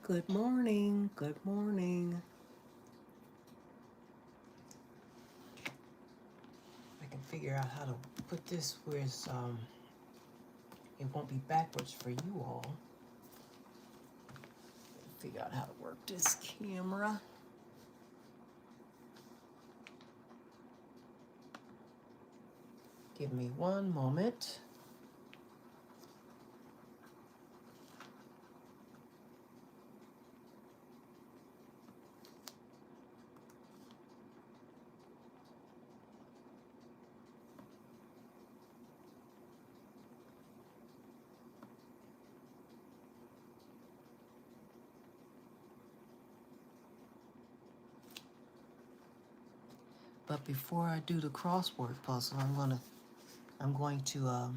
Good morning. Good morning. I can figure out how to put this where it won't be backwards for you all. Figure out how to work this camera. Give me one moment. But before I do the crossword puzzle, I'm going to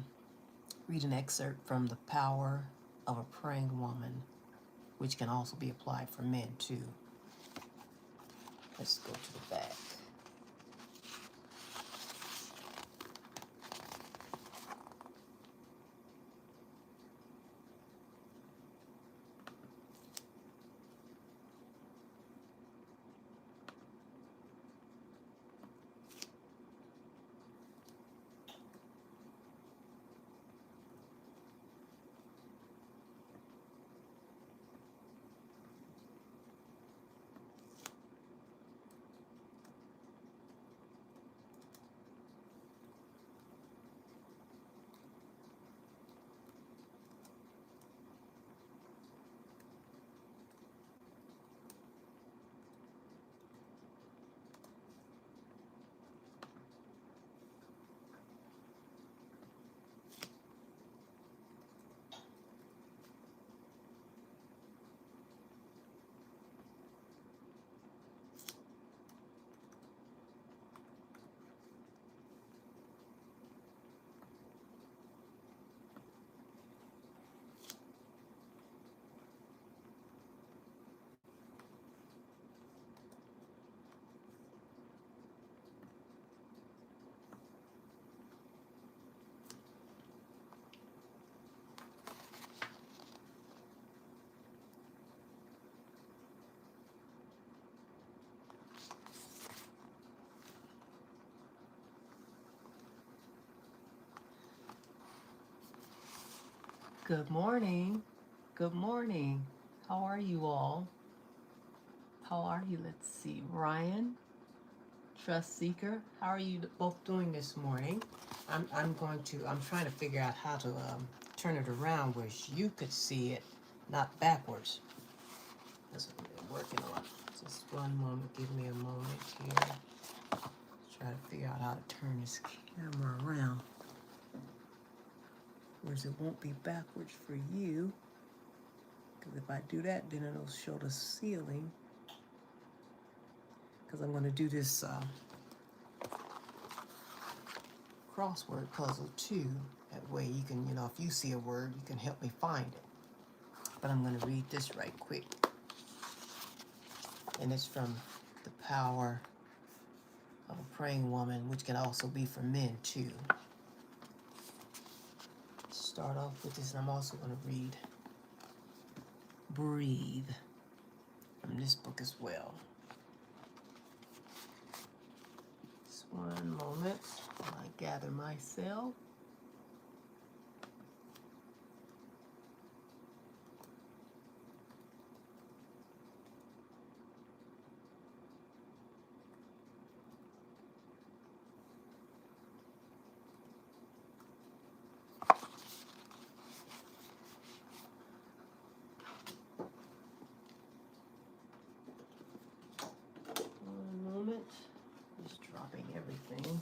read an excerpt from The Power of a Praying Woman, which can also be applied for men too. Let's go to the back. Good morning. Good morning. How are you all? How are you? Let's see. Ryan, Trust Seeker, how are you both doing this morning? I'm trying to figure out how to turn it around where you could see it, not backwards. That's what I'm working on. Just one moment. Give me a moment here. Try to figure out how to turn this camera around. Whereas it won't be backwards for you. Because if I do that, then it'll show the ceiling. Because I'm going to do this crossword puzzle too. That way you can, if you see a word, you can help me find it. But I'm going to read this right quick. And it's from The Power of a Praying Woman, which can also be for men too. Start off with this, and I'm also going to read Breathe from this book as well. Just one moment while I gather myself. One moment. Just dropping everything.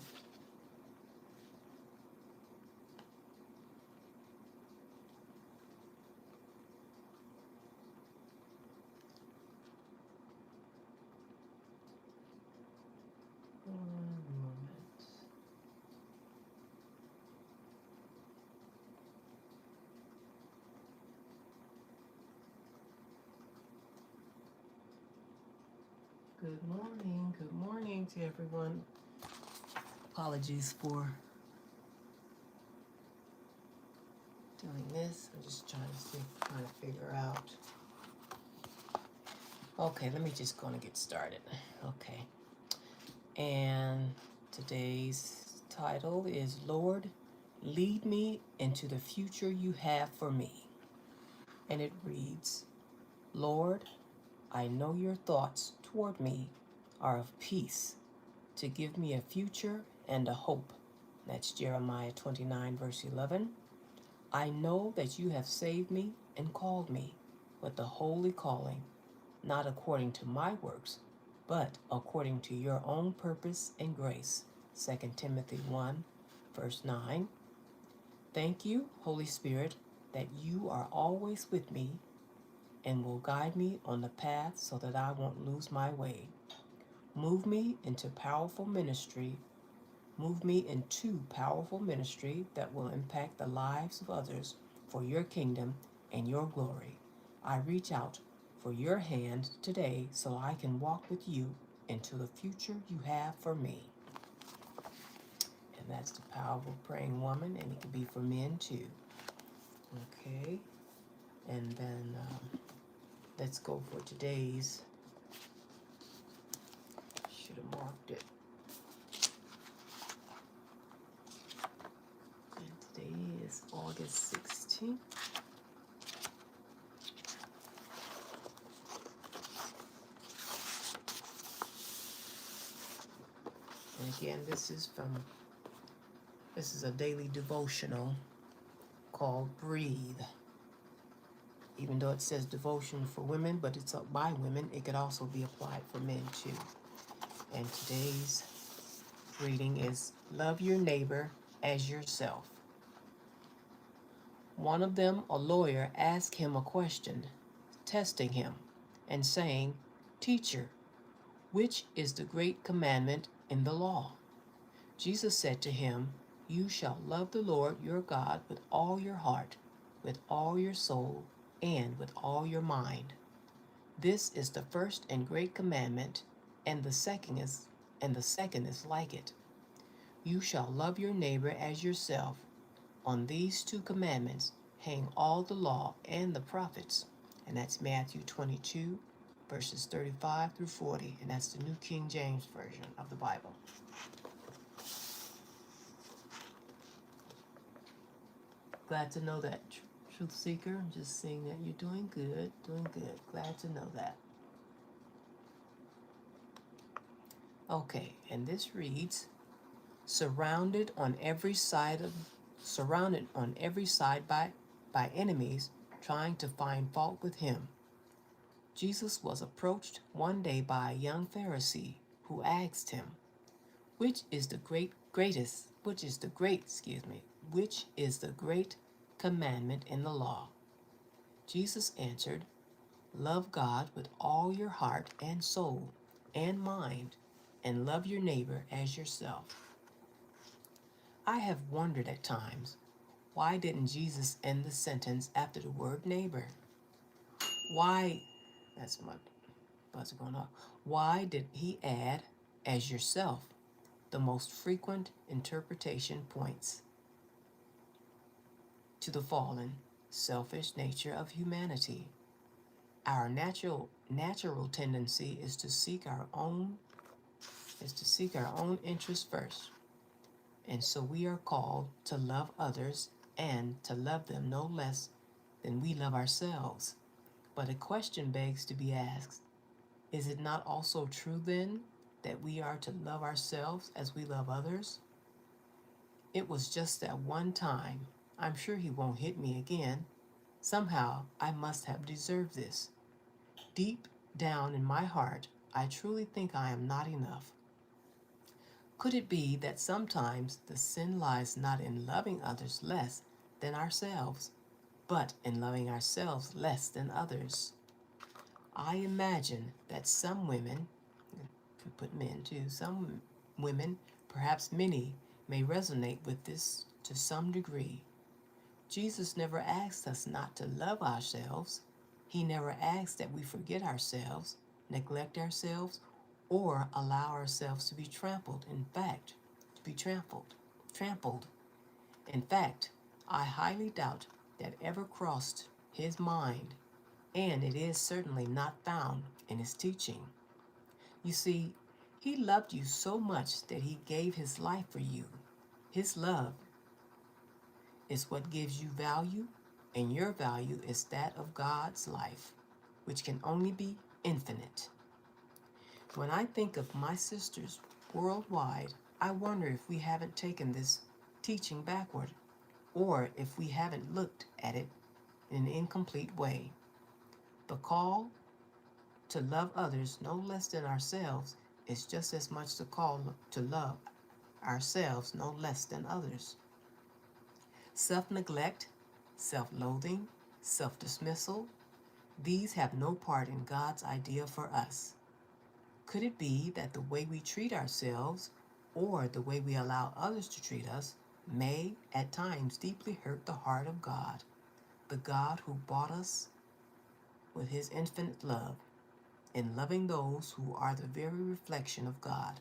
One moment. Good morning to everyone. Apologies for doing this. I'm just trying to figure out Okay, let me just gonna get started. Okay. And today's title is Lord, Lead Me into the Future You Have for Me. And it reads, Lord, I know your thoughts toward me are of peace, to give me a future and a hope. That's Jeremiah 29, verse 11. I know that you have saved me and called me with the holy calling, not according to my works, but according to your own purpose and grace. 2 Timothy 1, verse 9. Thank you, Holy Spirit, that you are always with me and will guide me on the path so that I won't lose my way. Move me into powerful ministry. Move me into powerful ministry that will impact the lives of others for your kingdom and your glory. I reach out for your hand today so I can walk with you into the future you have for me. And that's the powerful praying woman, and it can be for men too. Okay, and then let's go for today's. Should have marked it. And today is August 16th. And again, this is a daily devotional called Breathe. Even though it says devotion for women, but it's up by women, it could also be applied for men too. And today's reading is Love Your Neighbor as Yourself. One of them, a lawyer, asked him a question, testing him, and saying, Teacher, which is the great commandment in the law? Jesus said to him, You shall love the Lord your God with all your heart, with all your soul, and with all your mind. This is the first and great commandment, and the second is like it. You shall love your neighbor as yourself. On these two commandments hang all the law and the prophets. And that's Matthew 22, verses 35 through 40, and that's the New King James Version of the Bible. Glad to know that, Truth Seeker. I'm just seeing that you're doing good, doing good. Glad to know that. Okay, and this reads, surrounded on every side by enemies trying to find fault with him. Jesus was approached one day by a young Pharisee who asked him, which is the great commandment in the law? Jesus answered, Love God with all your heart and soul and mind, and love your neighbor as yourself. I have wondered at times, why didn't Jesus end the sentence after the word neighbor? Why, that's my buzzer going off, why did he add as yourself? The most frequent interpretation points to the fallen, selfish nature of humanity. Our natural tendency is to seek our own interests first. And so we are called to love others and to love them no less than we love ourselves. But a question begs to be asked, is it not also true then that we are to love ourselves as we love others? It was just that one time. I'm sure he won't hit me again. Somehow I must have deserved this. Deep down in my heart, I truly think I am not enough. Could it be that sometimes the sin lies not in loving others less than ourselves, but in loving ourselves less than others? I imagine that some women, could put men too, some women, perhaps many, may resonate with this to some degree. Jesus never asked us not to love ourselves. He never asked that we forget ourselves, neglect ourselves, or allow ourselves to be trampled. Trampled. In fact, I highly doubt that ever crossed his mind, and it is certainly not found in his teaching. You see, he loved you so much that he gave his life for you. His love is what gives you value, and your value is that of God's life, which can only be infinite. When I think of my sisters worldwide, I wonder if we haven't taken this teaching backward, or if we haven't looked at it in an incomplete way. The call to love others no less than ourselves is just as much the call to love ourselves no less than others. Self-neglect, self-loathing, self-dismissal, these have no part in God's idea for us. Could it be that the way we treat ourselves or the way we allow others to treat us may at times deeply hurt the heart of God, the God who bought us with his infinite love, in loving those who are the very reflection of God?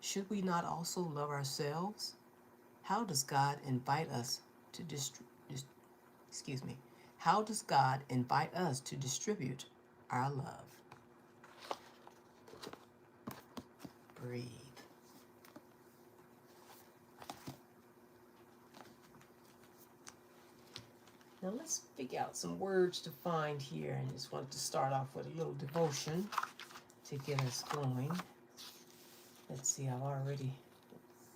Should we not also love ourselves? How does God invite us to How does God invite us to distribute our love? Breathe. Now let's figure out some words to find here. I just wanted to start off with a little devotion to get us going. Let's see, let's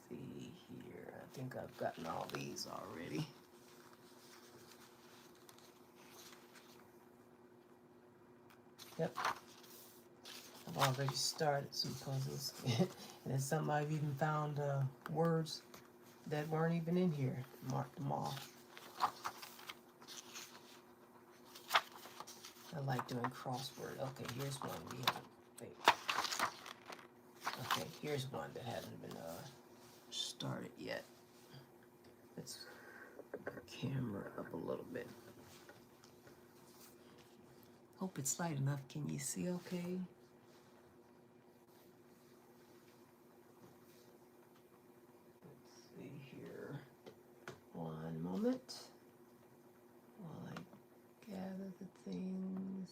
see here. I think I've gotten all these already. Yep. I've already started some puzzles. And then some I've even found words that weren't even in here. Mark them off. I like doing crossword. Okay, here's one we haven't. Wait. Okay, here's one that hasn't been started yet. Let's camera up a little bit. Hope it's light enough. Can you see okay? Let's see here. One moment while I gather the things.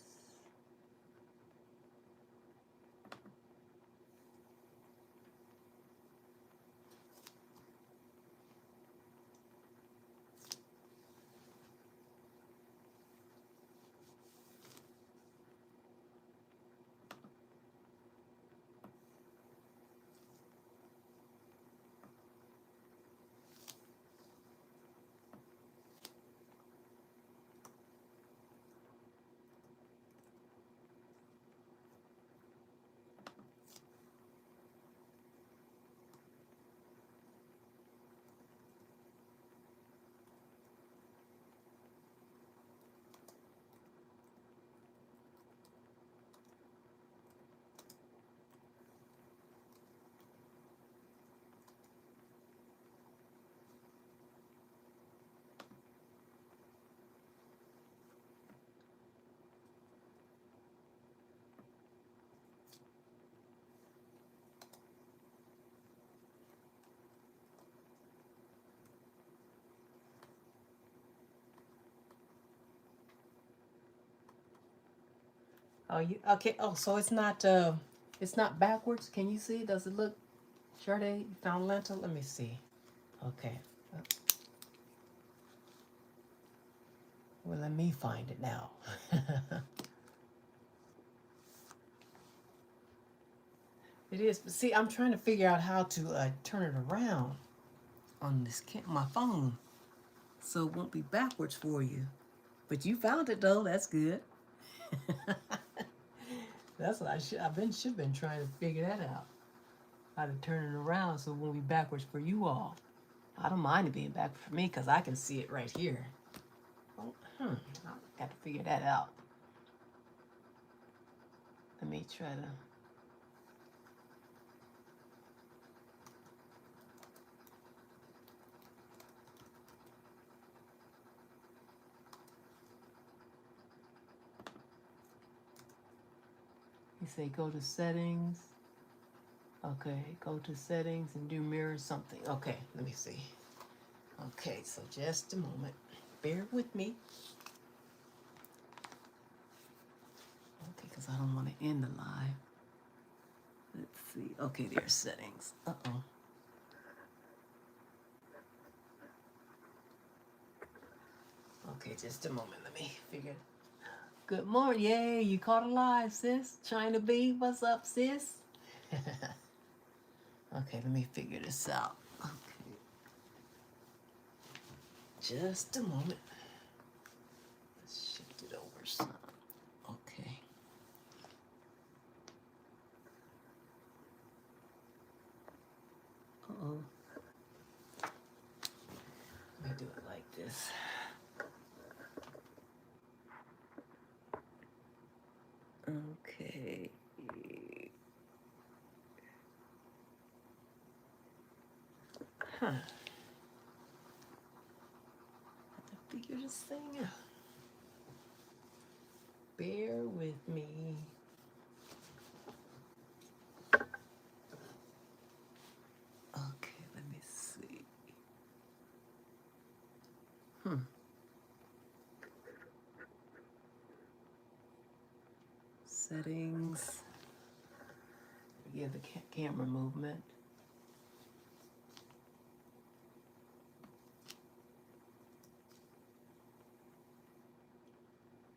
Oh, you okay? Oh, so it's not backwards. Can you see? Does it look? Sade, you found lentil. Let me see. Okay. Well, let me find it now. It is, but see, I'm trying to figure out how to turn it around on this my phone, so it won't be backwards for you. But you found it though. That's good. That's what should been trying to figure that out. How to turn it around so it won't be backwards for you all. I don't mind it being backwards for me because I can see it right here. Oh, I got to figure that out. Let me try to. You say go to settings. Okay, go to settings and do mirror something. Okay, let me see. Okay, so just a moment. Bear with me. Okay, because because I don't want to end the live. Let's see. Okay, there's settings. Uh-oh. Okay, just a moment. Let me figure it. Good morning. Yay, you caught a live, sis. China B, what's up, sis? Okay, let me figure this out. Okay. Just a moment. Let's shift it over some. Okay. Uh-oh. Let me do it like this. Okay. Huh. Have to figure this thing out. Bear with me. Okay, let me see. Settings. Yeah, the camera movement.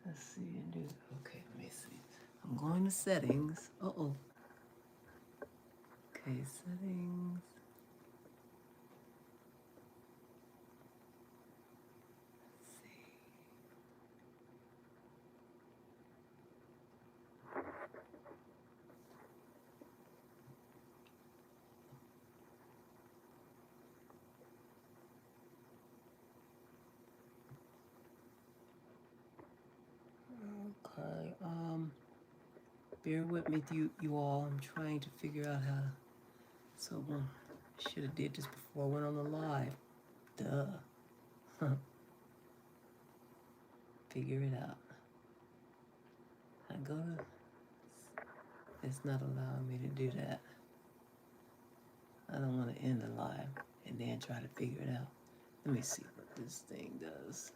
Let's see and do. Okay, let me see. I'm going to settings. Uh-oh. Okay, settings. Let's see. Okay, bear with me, you all. I'm trying to figure out how to. So, I should have did this before I went on the live. Duh. Figure it out. I go to. It's not allowing me to do that. I don't want to end the live and then try to figure it out. Let me see what this thing does.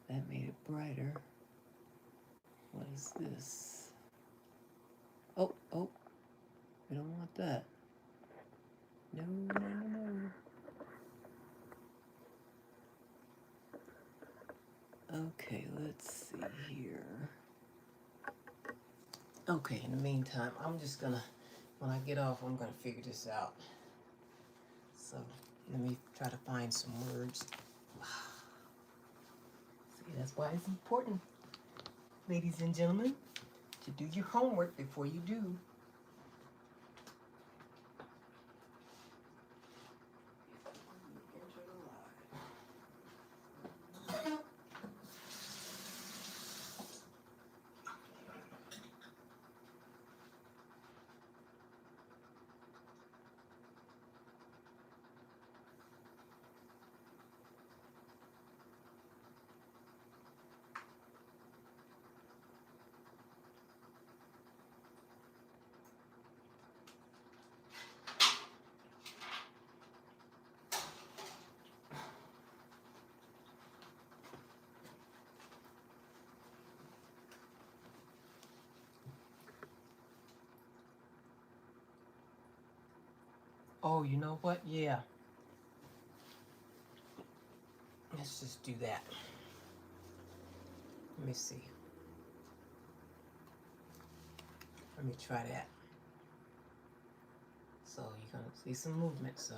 That made it brighter. What is this? Oh, we don't want that. No. Okay, let's see here. Okay, in the meantime, I'm just gonna, when I get off, I'm gonna figure this out. So, let me try to find some words. See, that's why it's important, ladies and gentlemen, to do your homework before you do. Oh, you know what? Yeah. Let's just do that. Let me see. Let me try that. So you're gonna see some movement, so.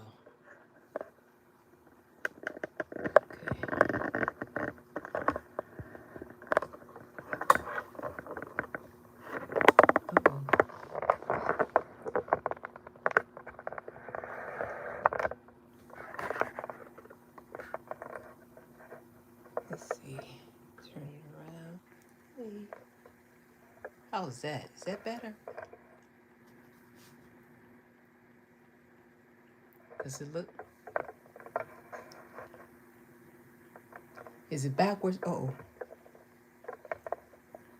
Let's see. Turn it around. Hey. How's that? Is that better? Does it look? Is it backwards? Uh-oh.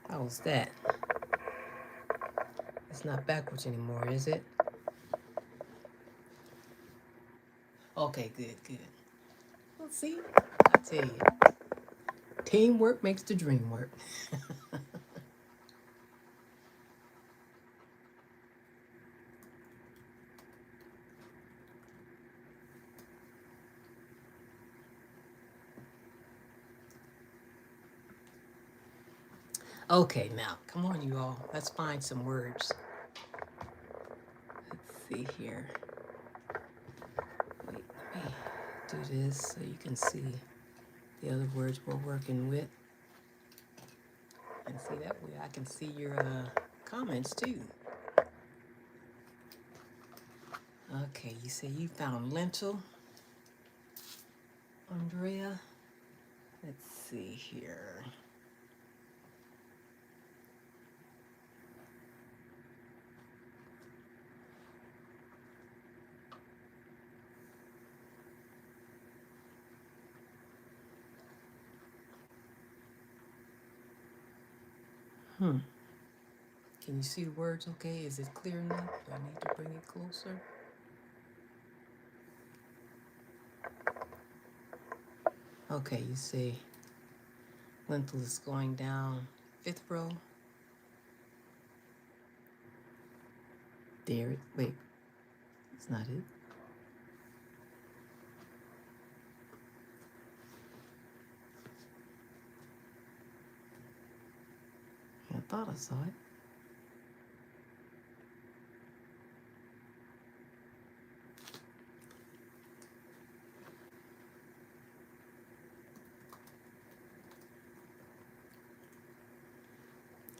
How's that? It's not backwards anymore, is it? Okay, good, good. Well, see, I tell you, teamwork makes the dream work. Okay, now, come on, you all. Let's find some words. Let's see here. Wait, let me do this so you can see the other words we're working with. And see, that way I can see your comments too. Okay, you say you found lentil, Andrea. Let's see here. Hmm. Can you see the words okay? Is it clear enough? Do I need to bring it closer? Okay, you see lentil is going down 5th row. There, wait, it's not it. I thought I saw it.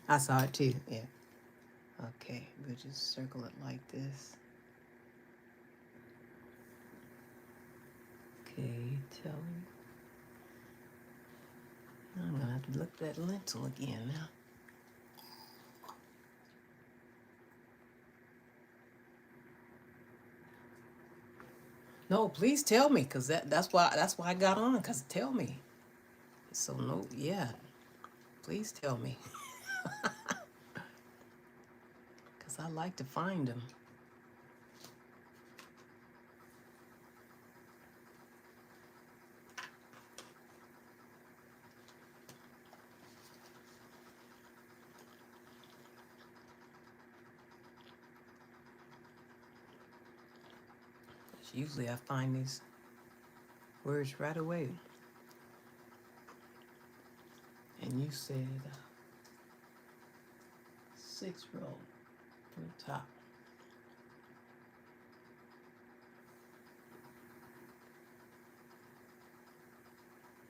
I saw it too, yeah. Okay, we'll just circle it like this. Okay, tell me. I'm gonna have to look at that lentil again now. No, please tell me, cause that's why I got on. Cause tell me. So no, yeah, please tell me, cause I like to find them. Usually I find these words right away. And you said 6th row from the top.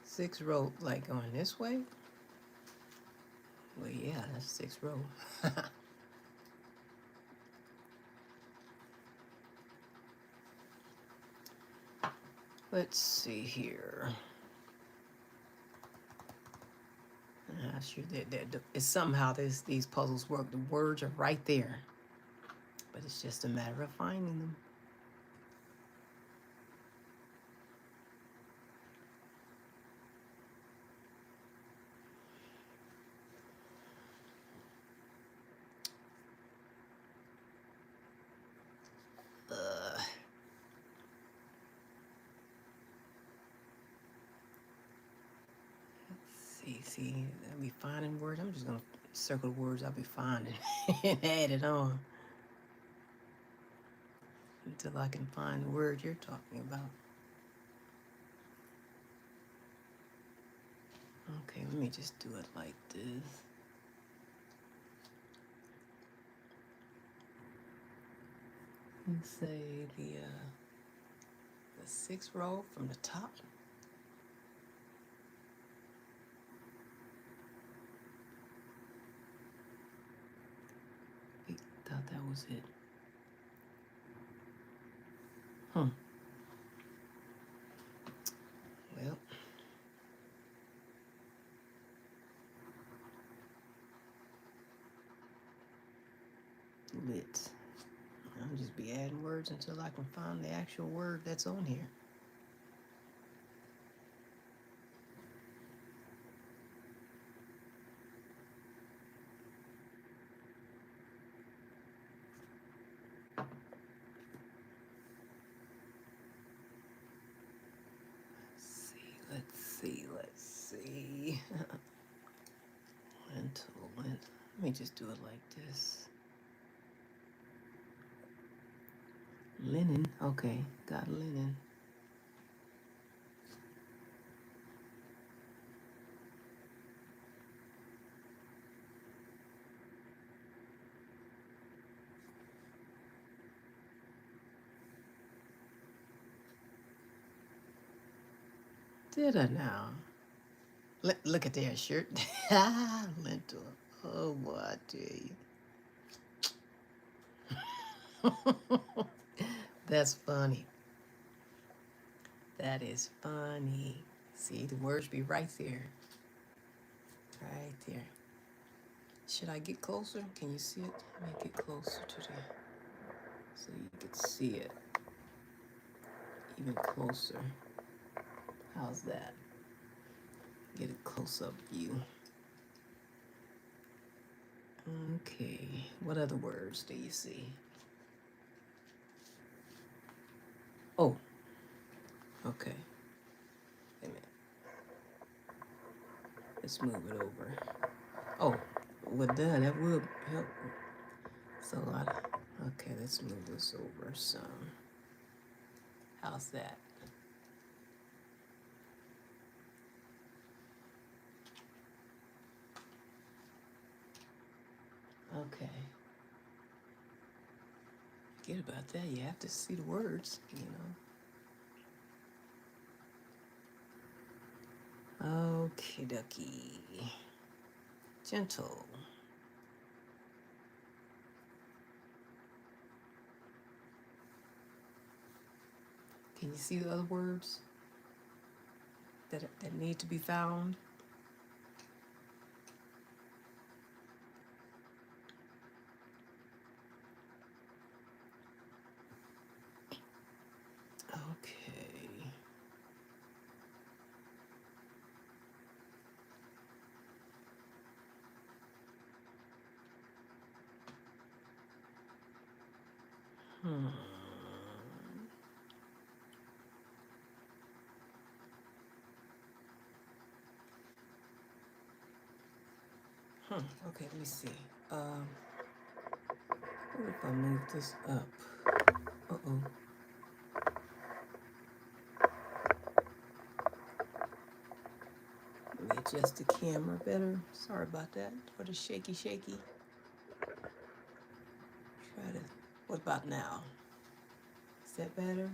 6th row, like going this way? Well, yeah, that's 6th row. Let's see here. Sure that it's somehow these puzzles work. The words are right there, but it's just a matter of finding them. See, I'll be finding words. I'm just gonna circle the words I'll be finding and add it on until I can find the word you're talking about. Okay, let me just do it like this. You say the 6th row from the top. I thought that was it. Well, lit. I'll just be adding words until I can find the actual word that's on here. Let's see. Lentil. Let me just do it like this. Linen. Okay, got linen. Did I now? Look at their shirt. Lentil. Oh boy, I tell you. That's funny. That is funny. See, the words be right there. Right there. Should I get closer? Can you see it? Let me get closer to the so you can see it even closer. How's that? Get a close-up view. Okay. What other words do you see? Oh. Okay. Wait a minute. Let's move it over. Oh, well, that would help. So okay, let's move this over some. How's that? Okay. Forget about that. You have to see the words, Okay, ducky. Gentle. Can you see the other words that need to be found? Okay. Okay, let me see. What if I move this up? Uh-oh. Let me adjust the camera better. Sorry about that for the shaky. What about now? Is that better?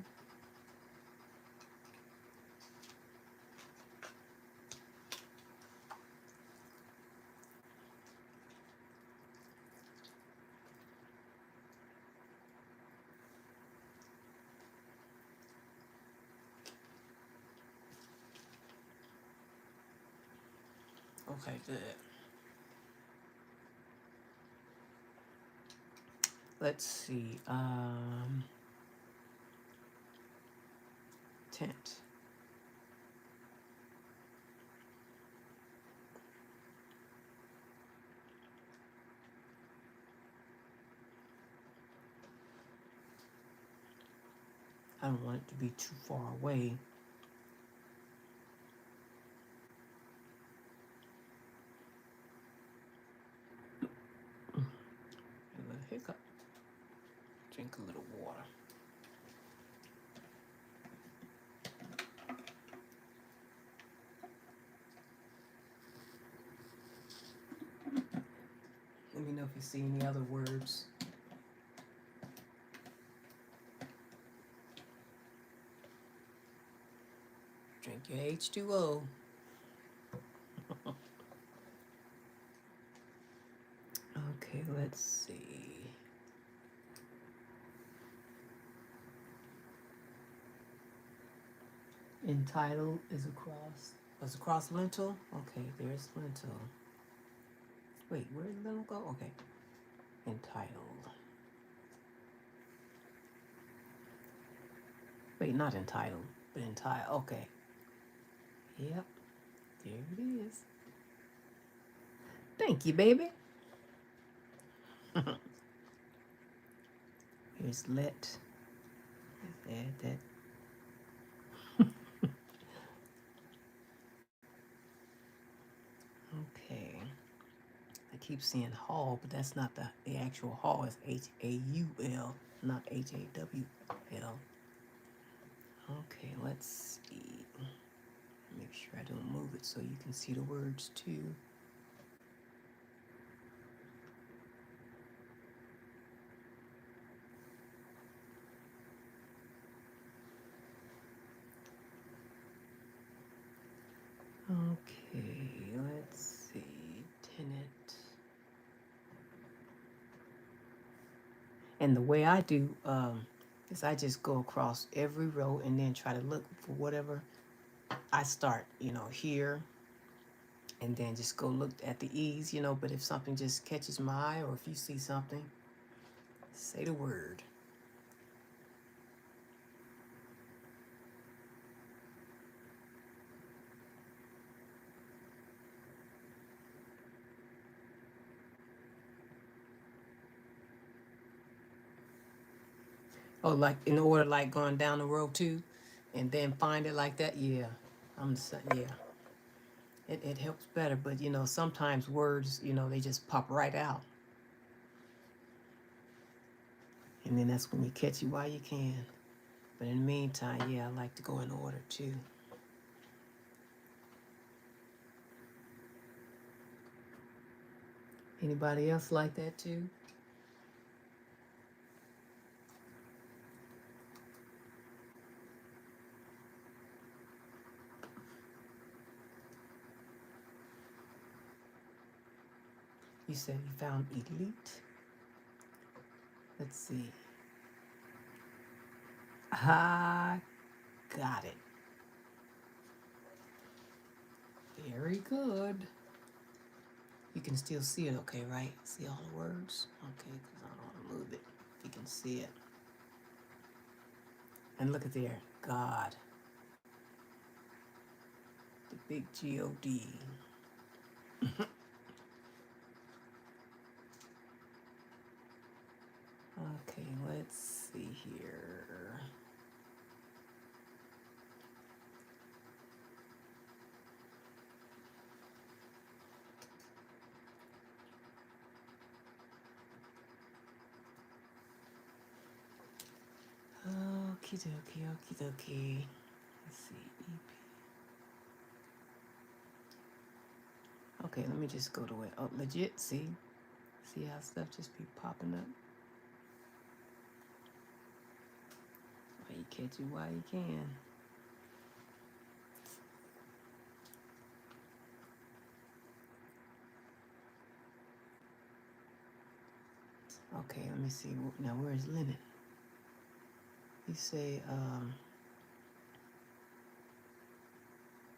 Okay, good. Let's see. Tent. I don't want it to be too far away. A little hiccup. Drink a little water. Let me know if you see any other words. Drink your H2O. Okay, let's see. Entitled is across. Was across lentil? Okay, there's lentil. Wait, where did lentil go? Okay. Entitled. Wait, not entitled, but entitled. Okay. Yep. There it is. Thank you, baby. Here's let. Let's add that. keep seeing Hall, but that's not the actual Hall. It's H-A-U-L, not H-A-W-L. Okay, let's see. Make sure I don't move it so you can see the words too. Okay, let's see. Tenant. And the way I do is I just go across every row and then try to look for whatever I start, here, and then just go look at the E's, but if something just catches my eye or if you see something, say the word. Oh, like in order, like going down the row too, and then find it like that. Yeah, yeah. It helps better, but sometimes words, they just pop right out, and then that's when you catch it while you can. But in the meantime, yeah, I like to go in order too. Anybody else like that too? You said you found elite. Let's see. I got it. Very good. You can still see it, okay, right? See all the words? Okay, because I don't want to move it. You can see it. And look at there. God. The big G-O-D. Okay, let's see here. Okie dokie, okie dokie. Let's see. EP. Okay, let me just go to it. Oh, legit, see? See how stuff just be popping up? Well, you catch it while you can. Okay, let me see. Now, where's Lennon? You say,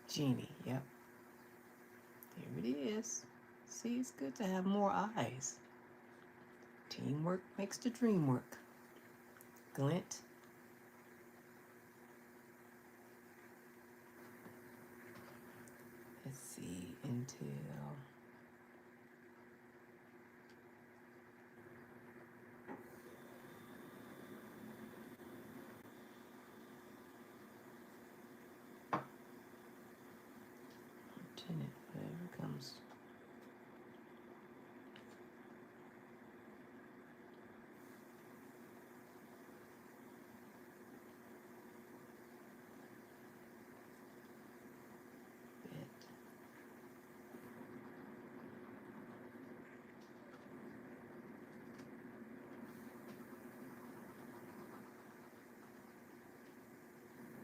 Genie. Yep. There it is. See, it's good to have more eyes. Teamwork makes the dream work. Glint. Let's see, until Lieutenant, whatever comes. Bet.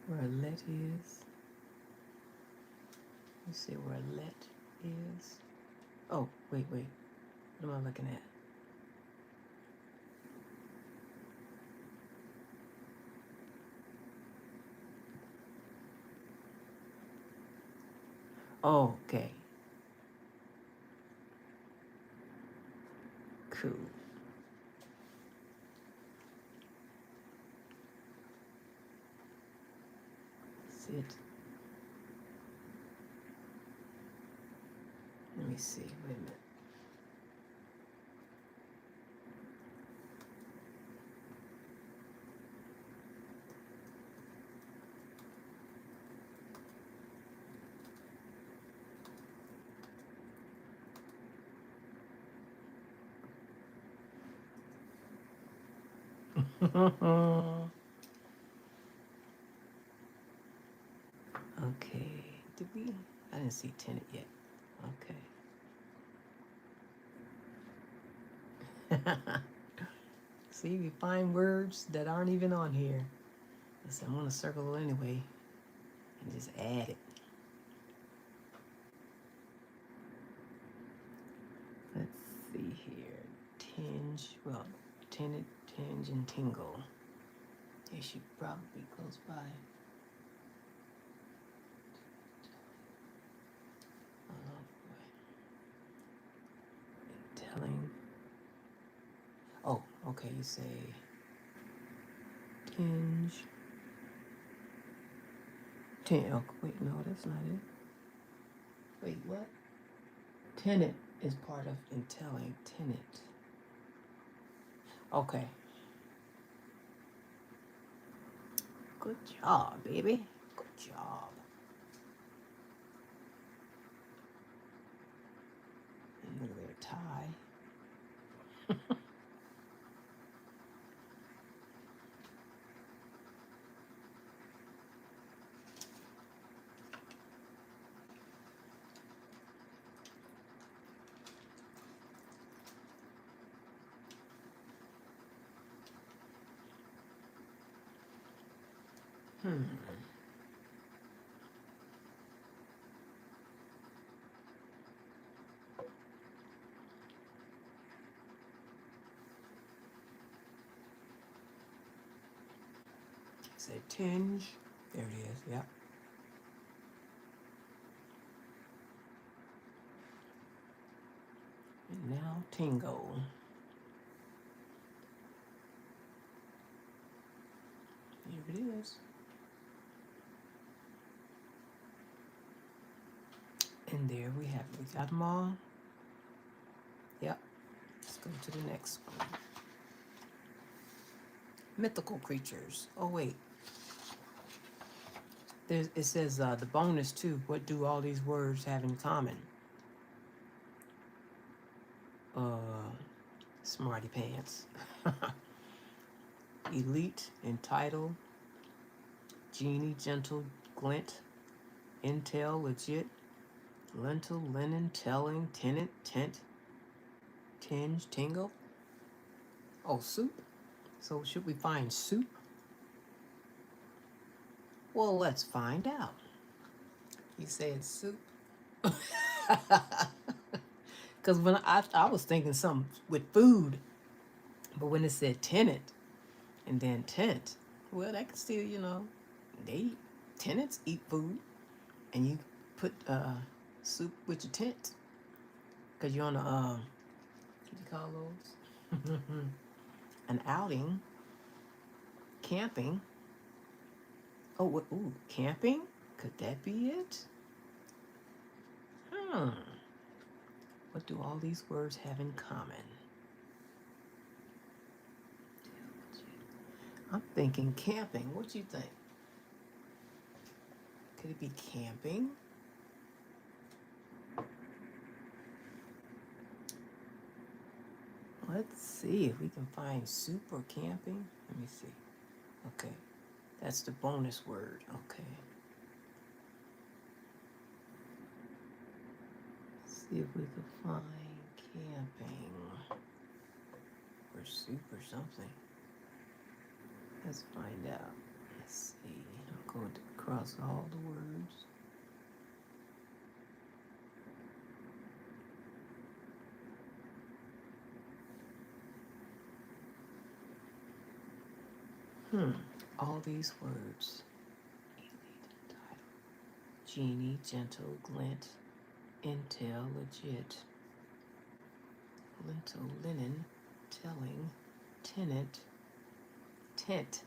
Where let is. You see where let is. Oh, wait. What am I looking at? Oh, okay. Cool. Sit. Let me see. Wait a minute. Okay. Did we? I didn't see tenant yet. Okay. See, we find words that aren't even on here. So I'm going to circle it anyway and just add it. Let's see here. Tinge, well, tenant, tinge, and tingle. They should probably be close by. Oh boy. Telling. Oh, okay, you say tinge. Oh, wait, no, that's not it. Wait, what? Tenant is part of entailing. Tenant. Okay. Good job, baby. Good job. And look at their tie. Say tinge. There it is. Yep. And now tingle. Here it is. And there we have it. We got them all. Yep. Let's go to the next one. Mythical creatures. Oh wait. It says the bonus too. What do all these words have in common? Smarty pants. Elite, entitled, genie, gentle, glint, intel, legit, lentil, linen, telling, tenant, tent, tinge, tingle. Oh, soup. So should we find soup? Well, let's find out. You said soup? Because when I was thinking something with food, but when it said tenant and then tent, well, that could still, tenants eat food, and you put soup with your tent, because you're on a, what do you call those? An outing, camping. Oh, ooh, camping? Could that be it? What do all these words have in common? I'm thinking camping. What do you think? Could it be camping? Let's see if we can find soup or camping. Let me see. Okay, that's the bonus word. Okay. See if we can find camping or soup or something. Let's find out. Let's see. I'm going to cross all the words. All these words. Genie, gentle, glint, intel, legit, lentil, linen, telling, tenant, tent.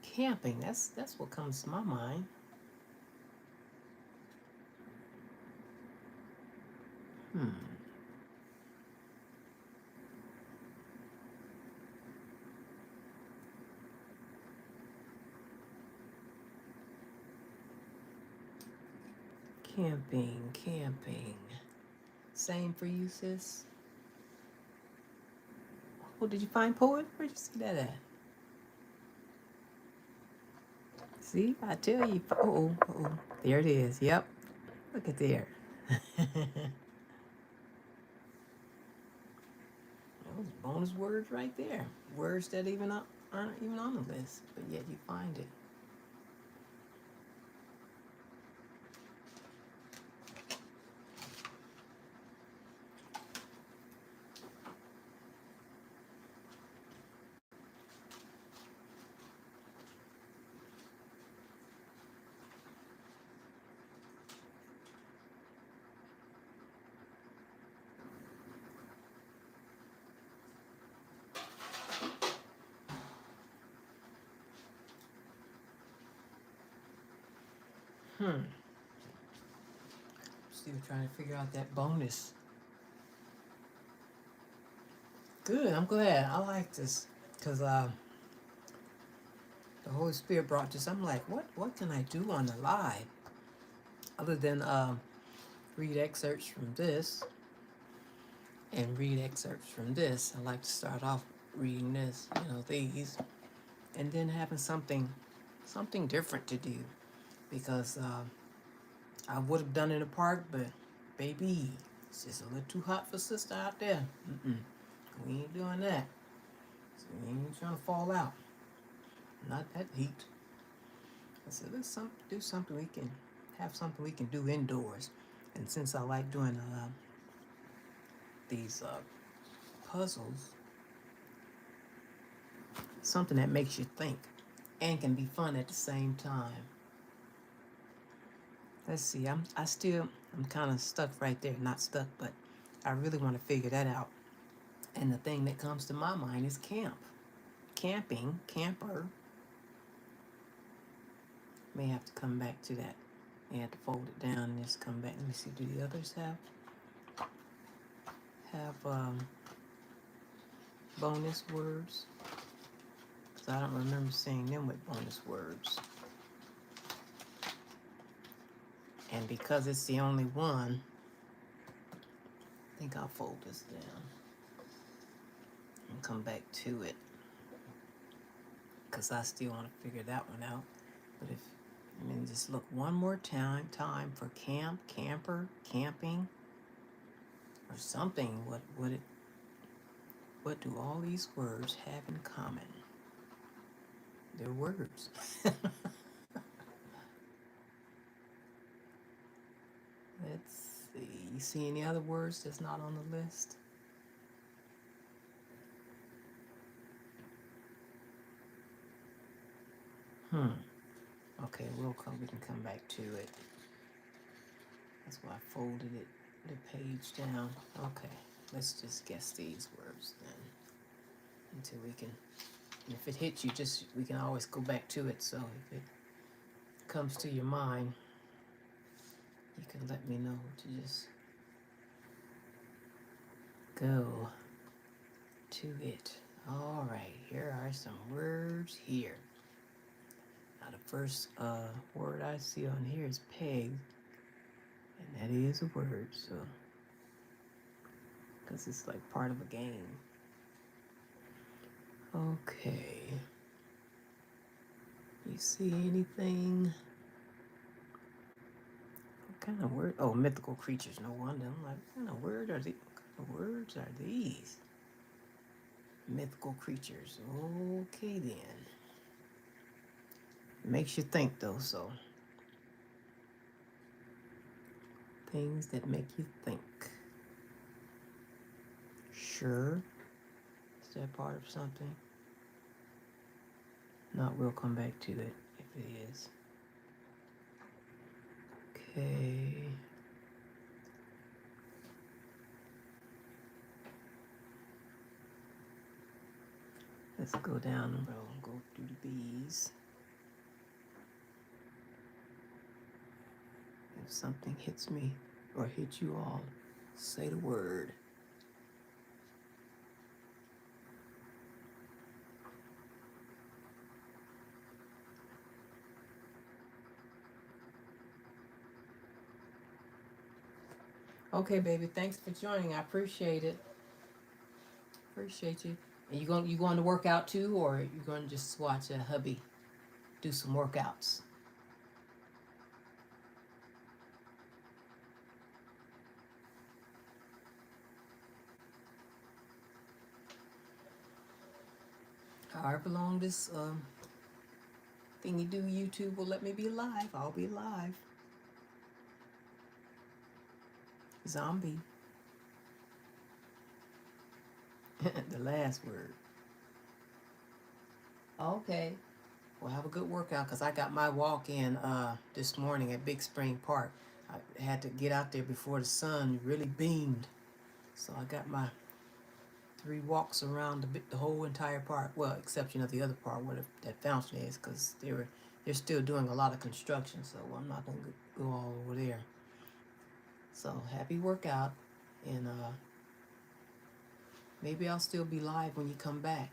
Camping, that's what comes to my mind. Camping. Same for you, sis? Oh, did you find poet? Where'd you see that at? See, I tell you. Oh. There it is. Yep. Look at there. Those bonus words right there. Words that aren't even on the list, but yet you find it. Still trying to figure out that bonus. Good. I'm glad. I like this because the Holy Spirit brought this. I'm like, what can I do on the live other than read excerpts from this and read excerpts from this. I like to start off reading this, these, and then having something different to do because I would have done it in the park, but baby, it's just a little too hot for sister out there. We ain't doing that. So we ain't trying to fall out. Not that heat. I said, let's do something we can have something we can do indoors. And since I like doing these puzzles, something that makes you think and can be fun at the same time. Let's see, I'm kind of stuck right there. Not stuck, but I really want to figure that out. And the thing that comes to my mind is camping, camper. May have to come back to that. May have to fold it down and just come back. Let me see, do the others have bonus words? Because I don't remember seeing them with bonus words. And because it's the only one, I think I'll fold this down and come back to it. Because I still want to figure that one out. But just look one more time for camper, camping, or something. What do all these words have in common? They're words. Let's see. You see any other words that's not on the list? Okay, we can come back to it. That's why I folded the page down. Okay, let's just guess these words then until we can. And if it hits you, we can always go back to it. So if it comes to your mind, you can let me know to just go to it. All right, here are some words here. Now the first word I see on here is peg, and that is a word, so because it's like part of a game. Okay. You see anything? What kind of word? Oh, mythical creatures. No wonder. I'm like, what kind of word are these? What kind of words are these? Mythical creatures. Okay then. Makes you think though, so. Things that make you think. Sure. Is that part of something? Not, we'll come back to it if it is. Okay. Let's go down the road and go through the bees. If something hits me or hits you all, say the word. Okay, baby, thanks for joining. I appreciate it. Appreciate you. You going to work out too, or you going to just watch a hubby do some workouts? However long this thingy do YouTube will let me be live, I'll be live. Zombie. The last word. Okay. Well, have a good workout, because I got my walk in this morning at Big Spring Park. I had to get out there before the sun really beamed. So I got my 3 walks around the whole entire park. Well, exception of the other part where that fountain is, because they're still doing a lot of construction. So I'm not going to go all over there. So happy workout. And maybe I'll still be live when you come back.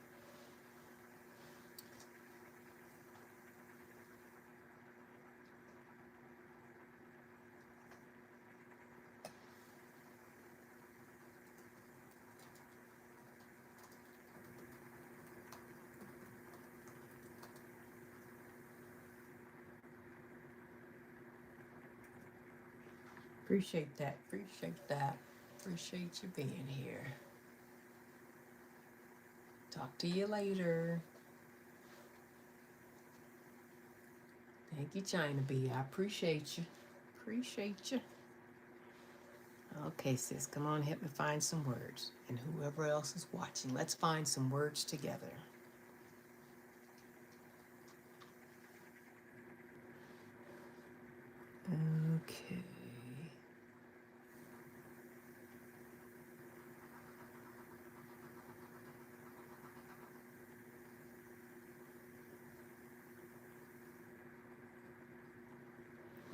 Appreciate that. Appreciate that. Appreciate you being here. Talk to you later. Thank you, China Bee. I appreciate you. Appreciate you. Okay, sis, come on, help me find some words. And whoever else is watching, let's find some words together. Okay.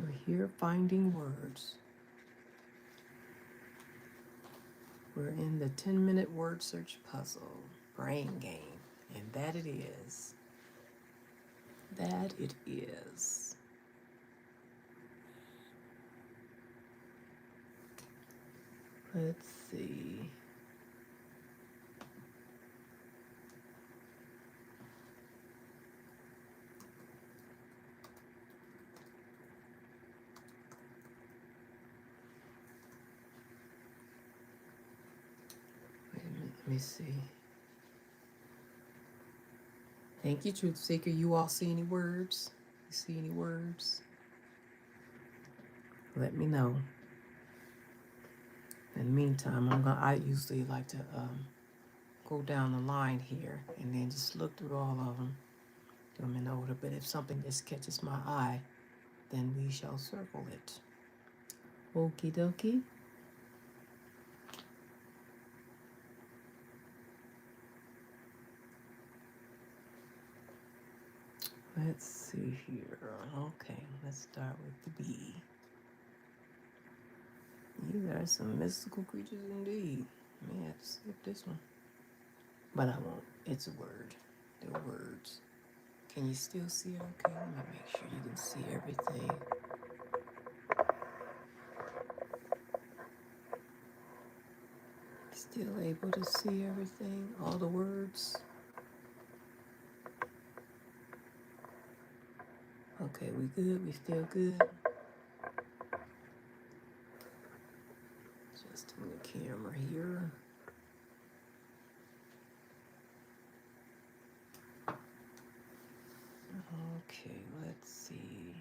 We're here finding words. We're in the 10-minute word search puzzle, brain game, and that it is. That it is. Let's see. Wait a minute, let me see. Thank you, Truth Seeker. You all see any words? You see any words? Let me know. In the meantime, I usually like to go down the line here and then just look through all of them, do them in order. But if something just catches my eye, then we shall circle it. Okie dokie. Let's see here. Okay, let's start with the B. These are some mystical creatures indeed. I may have to skip this one. But I won't. It's a word. They're words. Can you still see it okay? Let me make sure you can see everything. Still able to see everything? All the words? Okay, we good? We still good? Adjusting the camera here. Okay, let's see.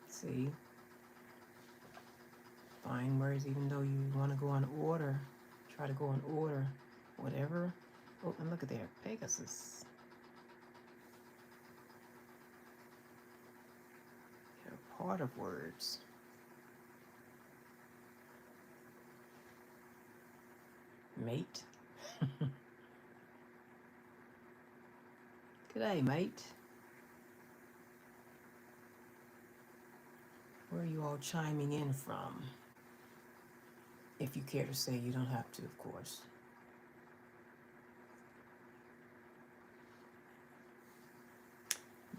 See? Find words even though you want to go in order. Try to go in order. Whatever. Oh, and look at there. Pegasus. They're part of words. Mate. G'day, mate. Where are you all chiming in from? If you care to say, you don't have to, of course.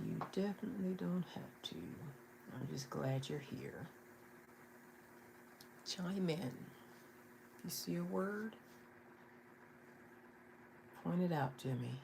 You definitely don't have to. I'm just glad you're here. Chime in. If you see a word, point it out to me.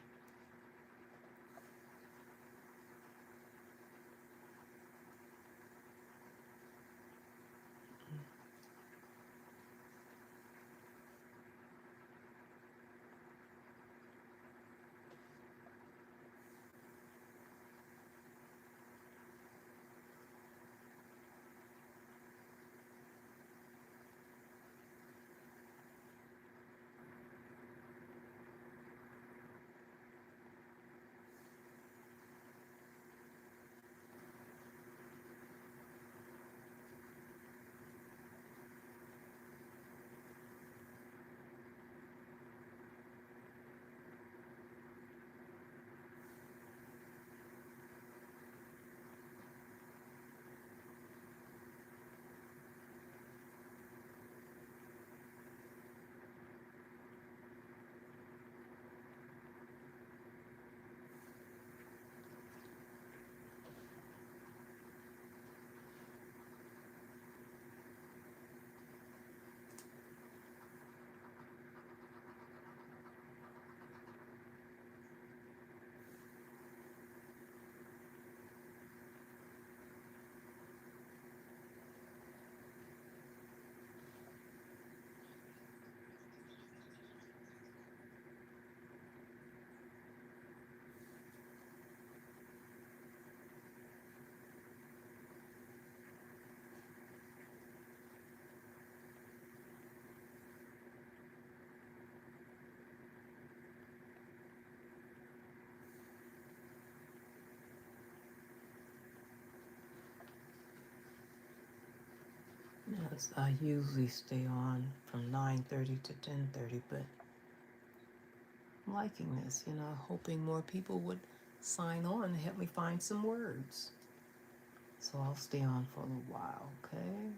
Yes, I usually stay on from 9:30 to 10:30, but I'm liking this, hoping more people would sign on and help me find some words. So I'll stay on for a little while, okay?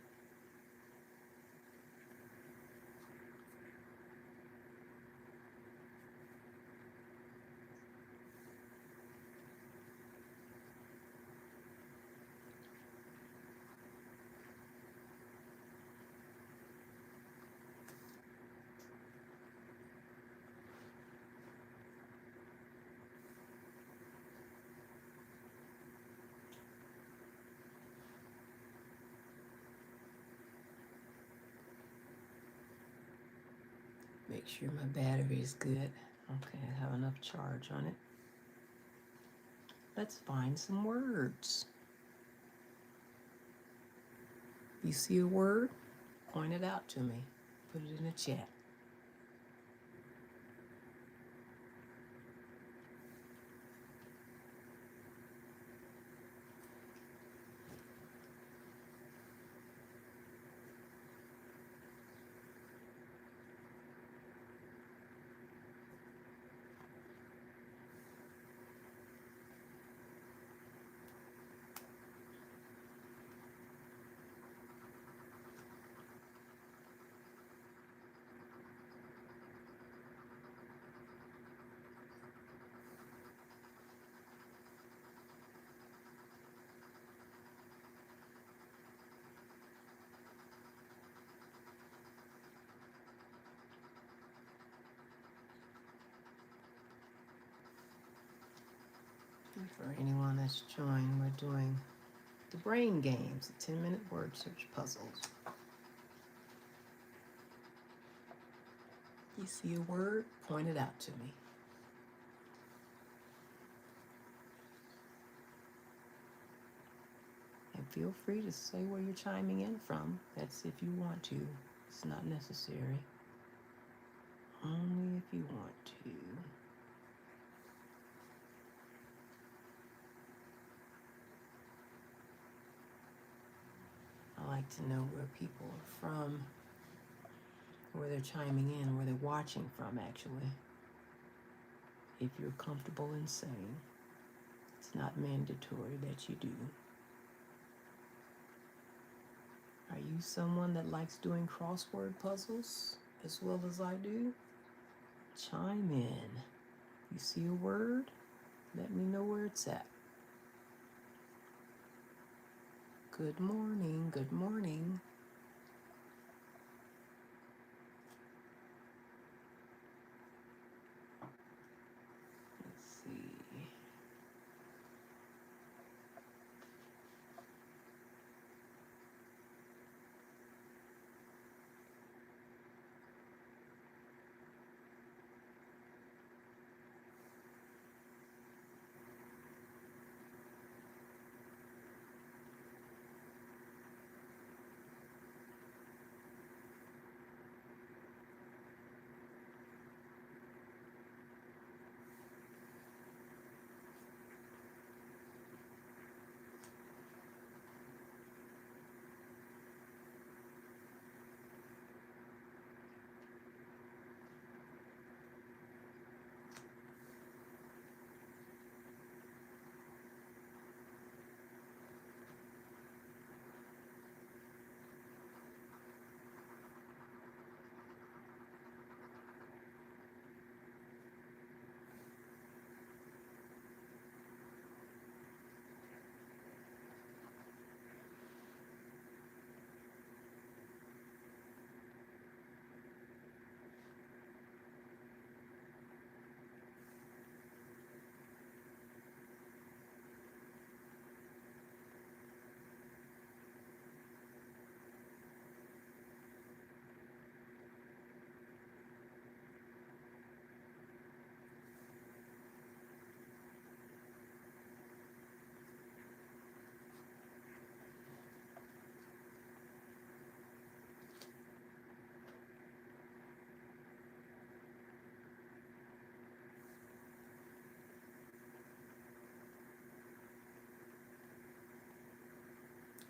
Make sure my battery is good. Okay, I have enough charge on it. Let's find some words. You see a word? Point it out to me. Put it in the chat. For anyone that's joined, we're doing the brain games, the 10-minute word search puzzles. You see a word? Point it out to me. And feel free to say where you're chiming in from. That's if you want to. It's not necessary. Only if you want to. I like to know where people are from, where they're chiming in, where they're watching from, actually. If you're comfortable in saying, it's not mandatory that you do. Are you someone that likes doing crossword puzzles as well as I do? Chime in. You see a word? Let me know where it's at. Good morning. Good morning. Let's see.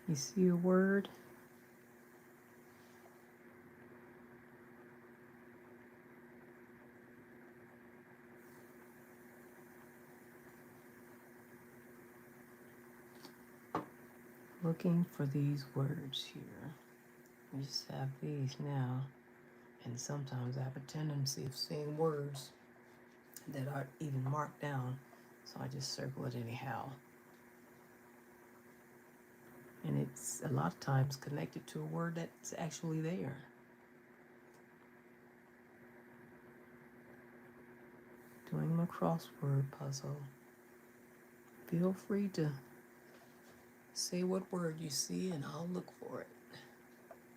You see a word? Looking for these words here. We just have these now. And sometimes I have a tendency of seeing words that aren't even marked down. So I just circle it anyhow. And it's a lot of times connected to a word that's actually there. Doing my crossword puzzle. Feel free to say what word you see and I'll look for it.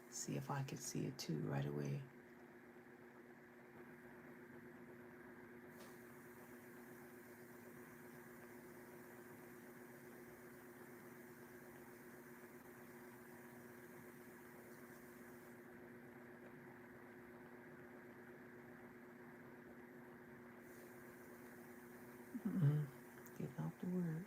See if I can see it too right away. Getting off the word.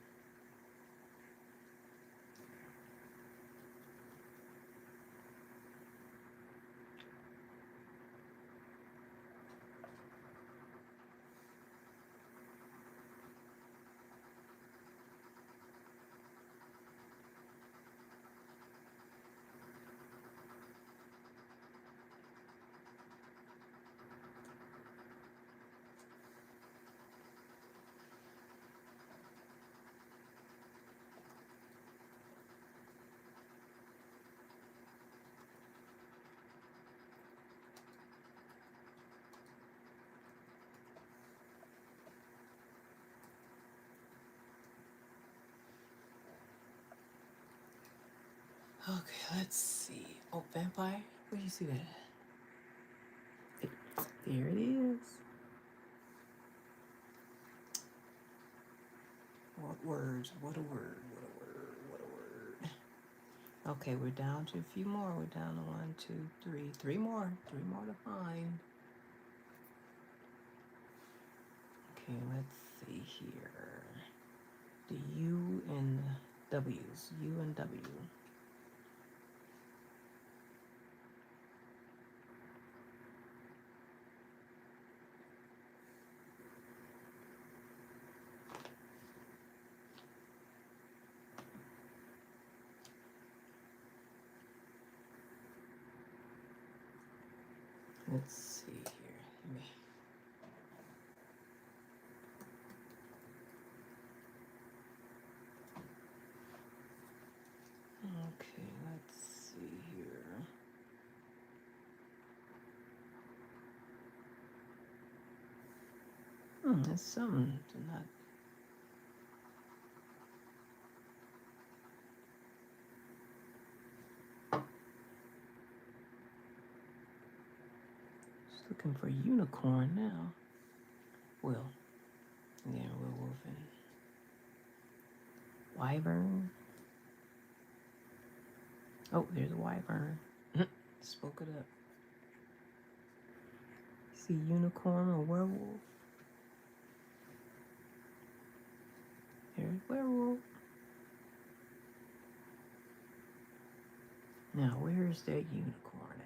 Okay, let's see. Oh, vampire? Where do you see that? There it is. What words? What a word. What a word. What a word. Okay, we're down to a few more. We're down to 1, 2, 3. Three more. Three more to find. Okay, let's see here. The U and the W's. U and W. Let's see here. Okay, let's see here. There's something to not. Just looking for unicorn now. Well, yeah, werewolf and wyvern. Oh, there's a wyvern. Spoke it up. See unicorn or werewolf? There's werewolf. Now, where's that unicorn at?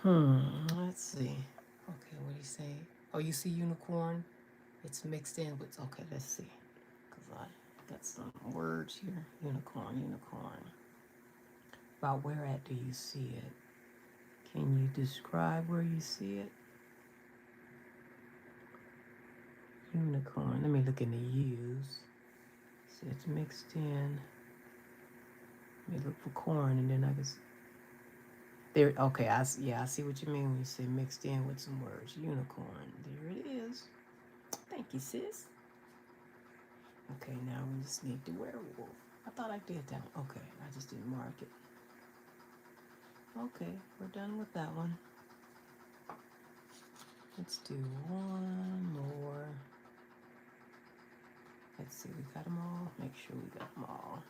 Let's see. Okay, what do you say? Oh, you see unicorn? It's mixed in with, okay, let's see. Because I got some words here. Unicorn, unicorn. About where at do you see it? Can you describe where you see it? Unicorn. Let me look in the U's. See, it's mixed in. Let me look for corn, and then I guess there. Okay, I see what you mean when you say mixed in with some words. Unicorn. There it is. Thank you, sis. Okay, now we just need the werewolf. I thought I did that. Okay, I just didn't mark it. Okay, we're done with that one. Let's do one more. Let's see, we got them all. Make sure we got them all.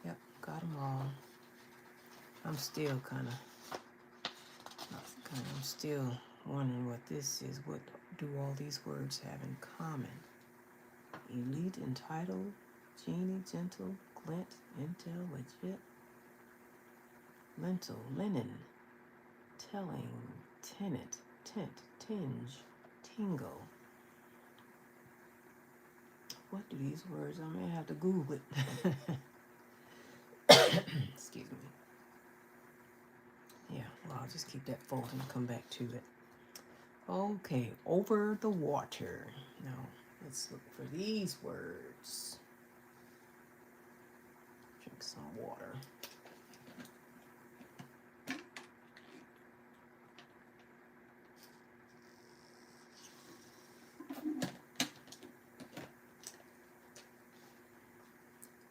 Yep, got them all. I'm still I'm still wondering what this is. What do all these words have in common? Elite, entitled, genie, gentle, glint, intel, legit, lentil, linen, telling, tenant, tint, tinge, tingle. What do these words? I may have to Google it. Excuse me. Yeah, well, I'll just keep that folded and come back to it. Okay, over the water. Now, let's look for these words. Drink some water.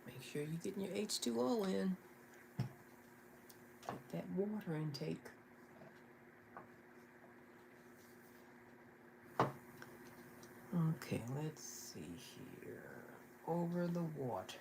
Make sure you're getting your H2O in. Get that water intake. Okay, let's see here. Over the water.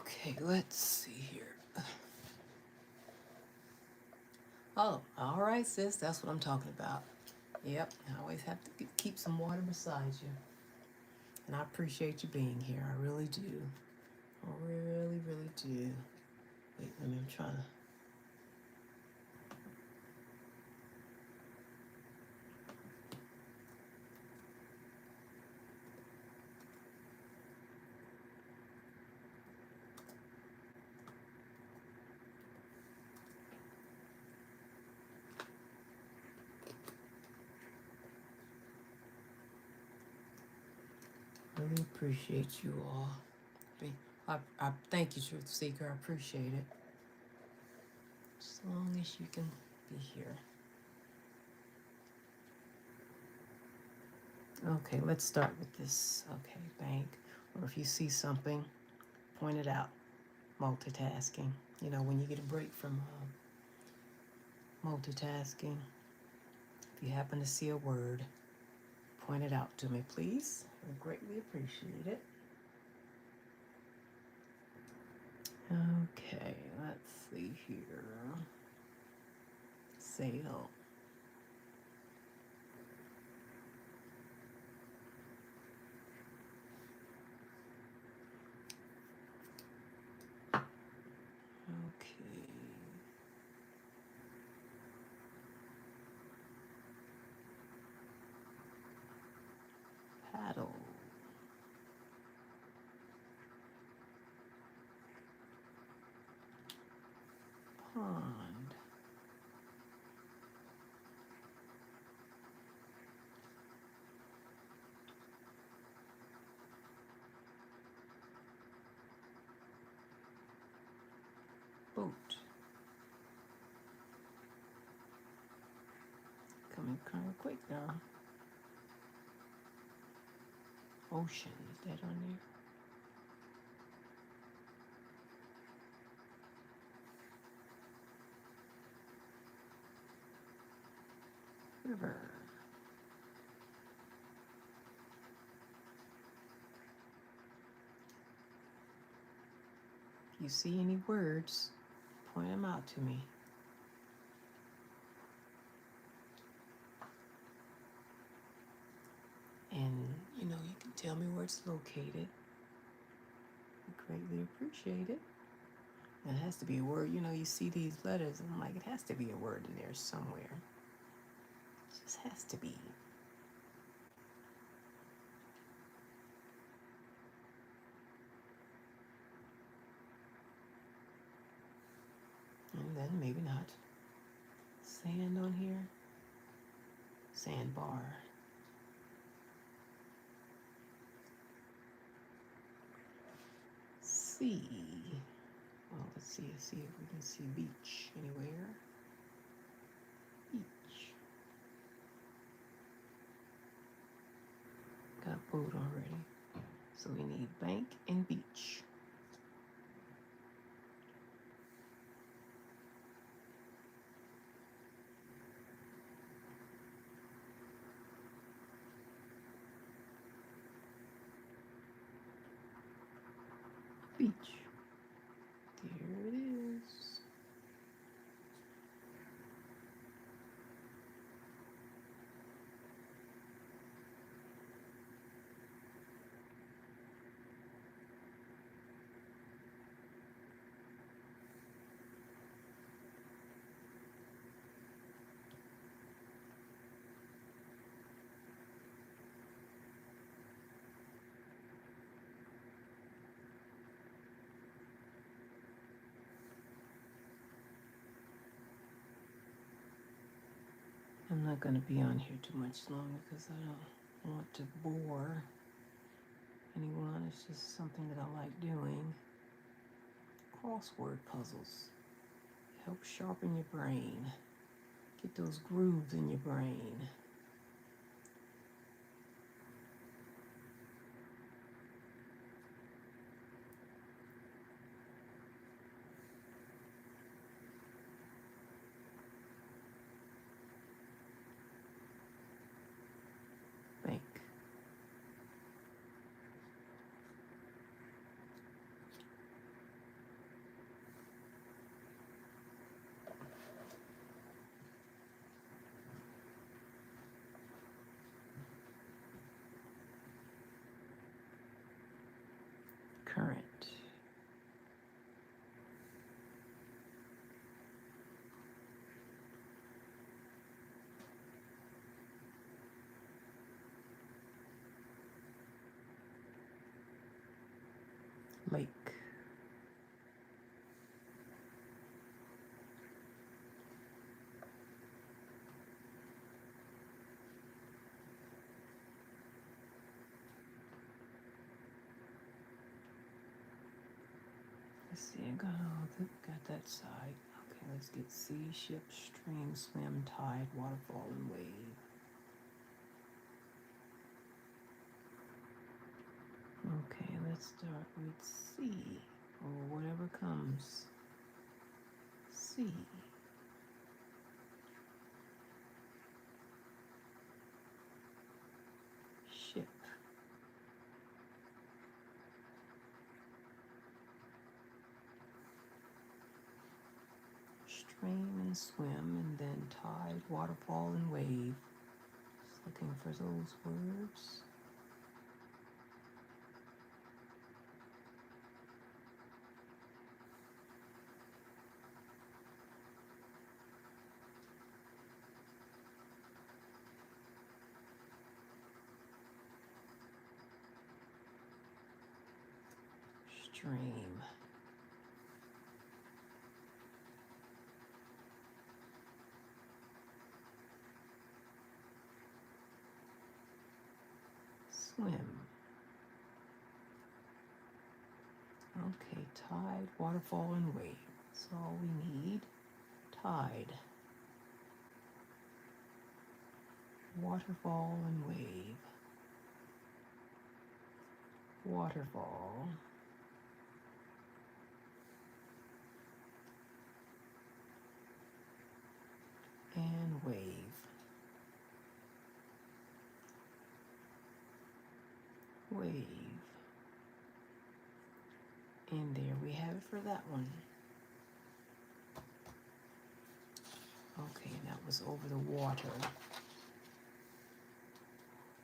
Okay, let's see here. right, sis. That's what I'm talking about. Yep. I always have to keep some water beside you. And I appreciate you being here. I really do. I really, really do. Wait, I'm trying to. Really appreciate you all. I thank you, Truth Seeker. I appreciate it. As long as you can be here. Okay, let's start with this. Okay, bank. Or if you see something, point it out. Multitasking. You know, when you get a break from multitasking, if you happen to see a word, point it out to me, please. I greatly appreciate it. Okay, let's see here. Sale. Okay. Paddle. Pond. Boat. Coming kind of quick now. Ocean, is that on there? River. If you see any words, point them out to me. And, you know, you can tell me where it's located. I greatly appreciate it. It has to be a word. You know, you see these letters, and I'm like, it has to be a word in there somewhere. It just has to be. And then maybe not. Sand on here. Sandbar. Sea. Well, let's see if we can see beach anywhere. Beach. Got boat already. So we need bank and beach. Beach. There it is. I'm not going to be on here too much longer because I don't want to bore anyone. It's just something that I like doing. Crossword puzzles help sharpen your brain, get those grooves in your brain. Bank. current. Lake. Let's see, I got that side. Okay, let's get sea, ship, stream, swim, tide, waterfall, and wave. Okay, let's start with sea, or whatever comes. Sea. Ship. Stream and swim, and then tide, waterfall, and wave. Just looking for those words. Stream. Swim. Okay, tide, waterfall, and wave. That's all we need. Tide. Waterfall and wave. Waterfall. And wave. Wave. And there we have it for that one. Okay, and that was over the water.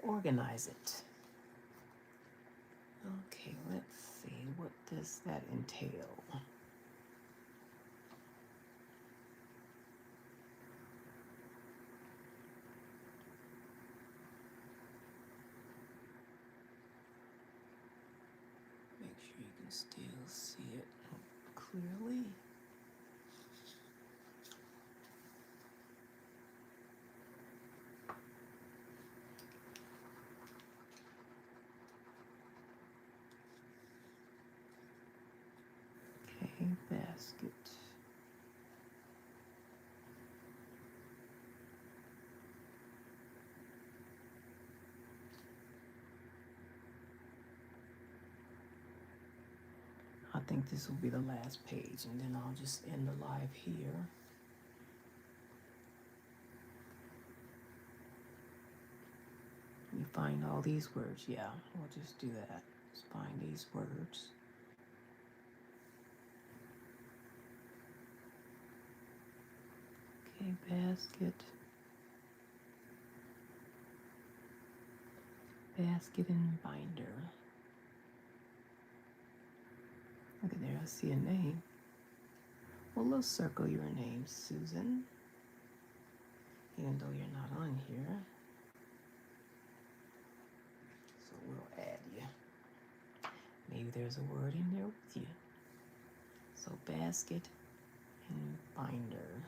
Organize it. Okay, let's see. What does that entail? Make sure you can still see it clearly. Okay, basket. I think this will be the last page, and then I'll just end the live here. You find all these words. Yeah, we'll just do that. Just find these words. Okay, basket. Basket and binder. Okay, there, I see a name. Well, let's circle your name, Susan, even though you're not on here. So we'll add you. Maybe there's a word in there with you. So basket and binder.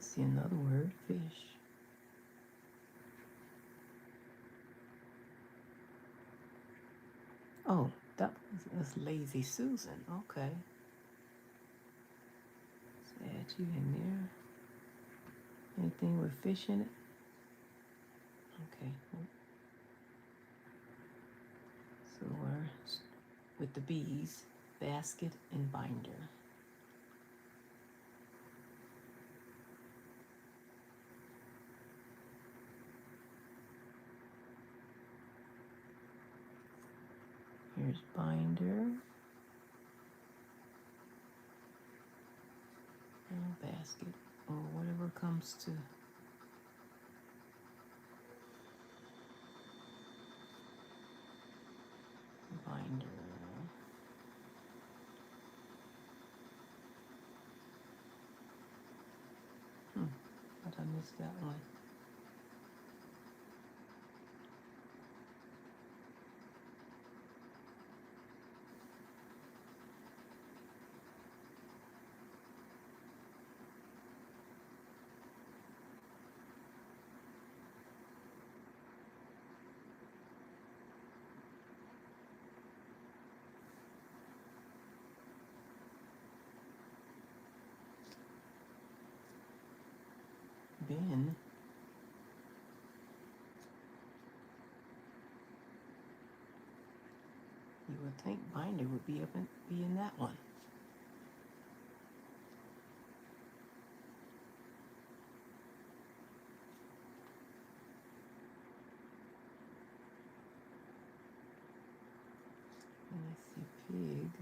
See another word, fish. Oh, that's Lazy Susan. Okay. Let's add you in there. Anything with fish in it? Okay. So with the bees, basket and binder. Here's binder, and basket, or whatever comes to binder. But I missed that one. Bin. You would think binder would be in that one. And I see pig.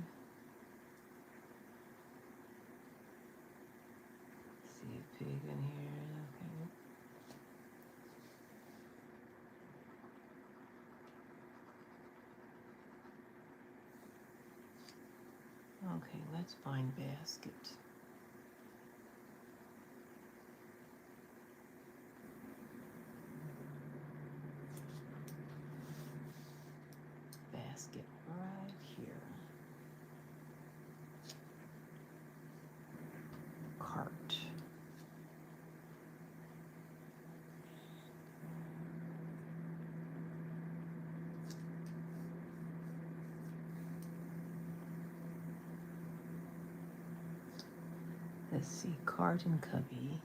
See a pig in here. Okay. Okay, let's find basket. Basket right here. Cart. Let's see, cart and cubby,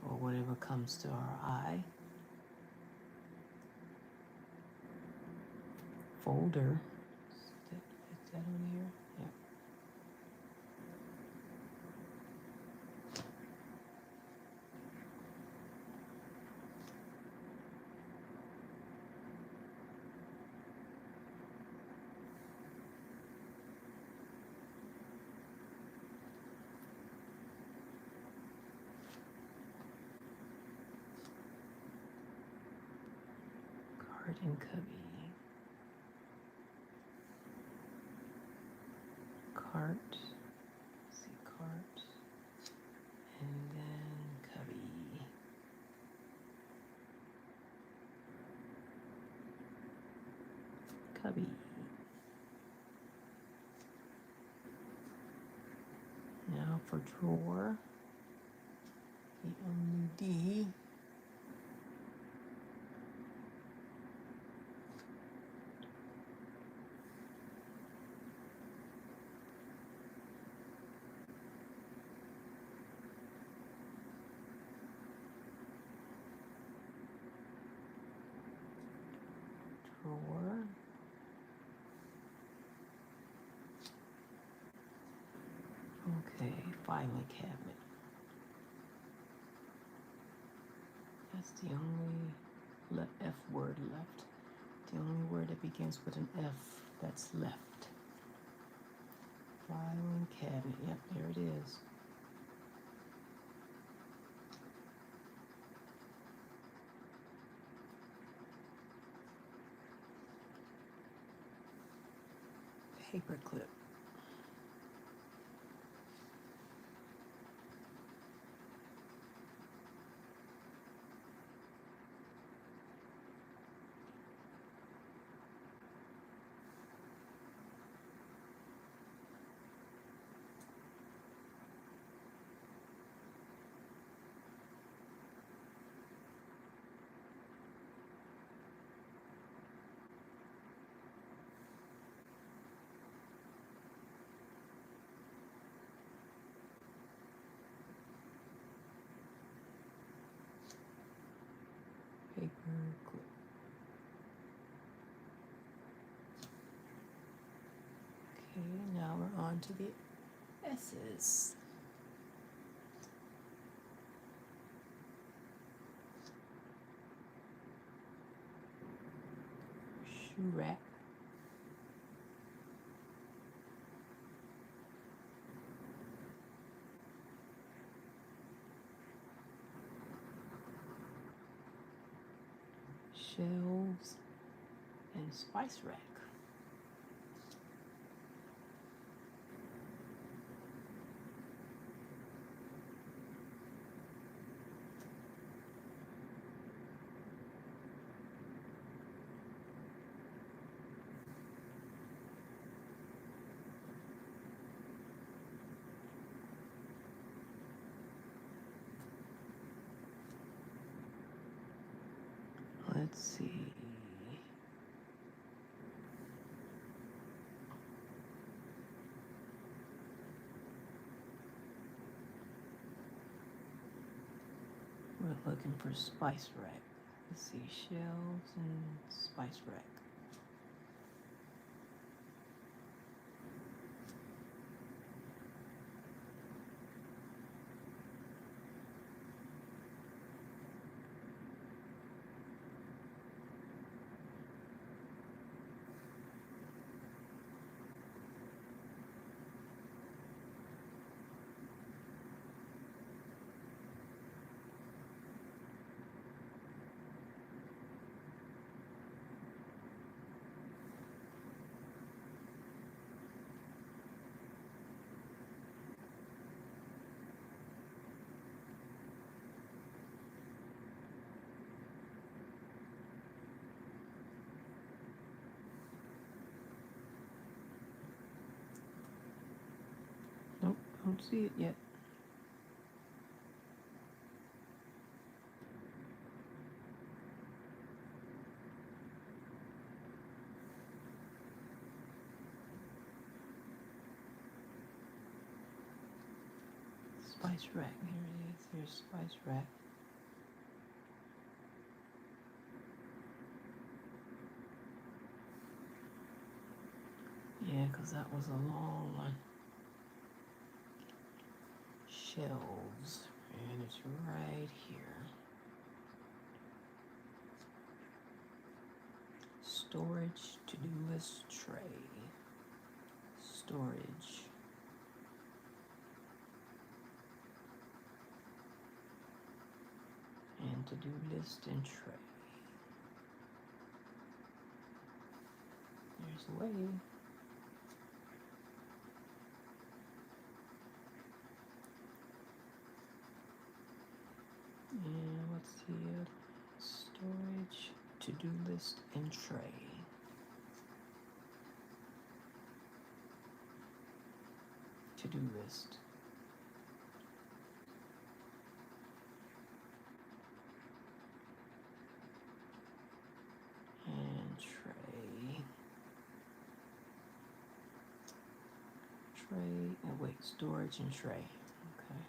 or whatever comes to our eye. Folder. Is that on here? Yep. Cart and cubby. Cart. Let's see, cart. And then cubby. Cubby. Now for drawer. The only D. Drawer. Okay, filing cabinet. That's the only F word left. The only word that begins with an F that's left. Filing cabinet. Yep, there it is. Paperclip. Paperclip. on to the S's. Shoe rack. Shelves and spice rack. Let's see. We're looking for spice rack. Let's see, shelves and spice rack. Nope, don't see it yet. Spice rack, here it is. Here's spice rack. Yeah, because that was a long one. Shelves, and it's right here. Storage, to-do list tray. Storage. And to-do list and tray. There's a way. And what's the other? Storage, to-do list, and tray. To-do list. And tray. Tray, oh wait, storage and tray. Okay.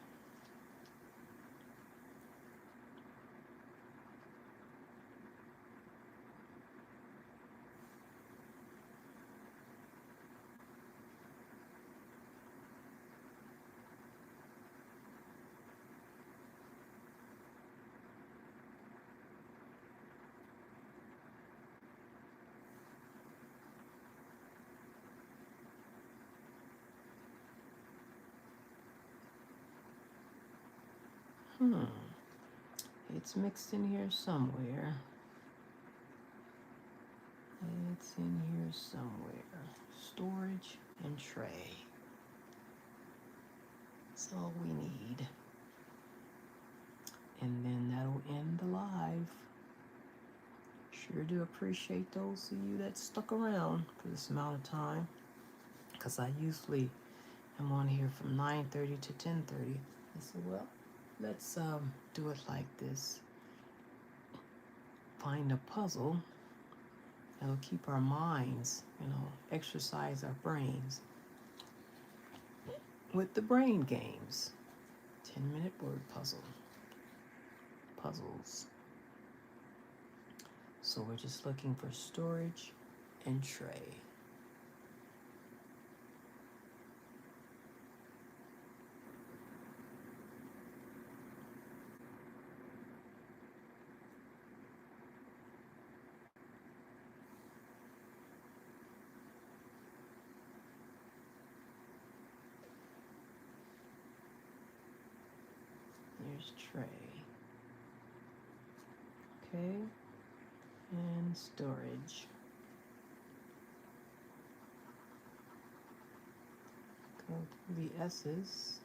It's mixed in here somewhere. It's in here somewhere. Storage and tray. That's all we need. And then that'll end the live. Sure do appreciate those of you that stuck around for this amount of time, because I usually am on here from 9:30 to 10:30. I said, well, let's do it like this. Find a puzzle that'll keep our minds, exercise our brains with the brain games. 10-minute word puzzles. So we're just looking for storage and tray. tray. Okay, and storage. Go through the S's.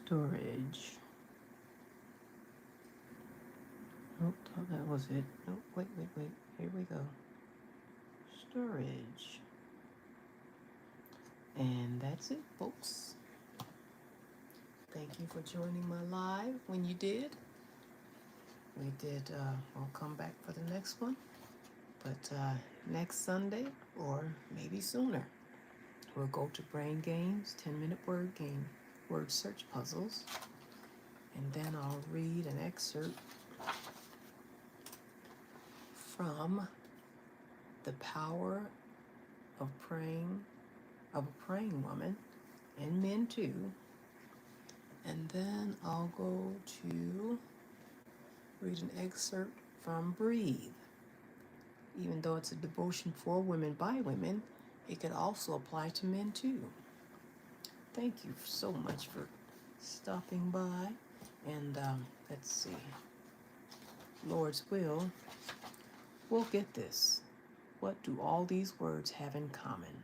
Storage. Oh, thought that was it. Oh, wait. Here we go. Storage. And that's it, folks. Thank you for joining my live when you did. We did, we'll come back for the next one. But next Sunday, or maybe sooner, we'll go to brain games, 10-minute word game, word search puzzles. And then I'll read an excerpt from The Power of a Praying Woman, and men too. And then I'll go to read an excerpt from Breathe. Even though it's a devotion for women by women, it could also apply to men too. Thank you so much for stopping by. And let's see. Lord's will, we'll get this. What do all these words have in common?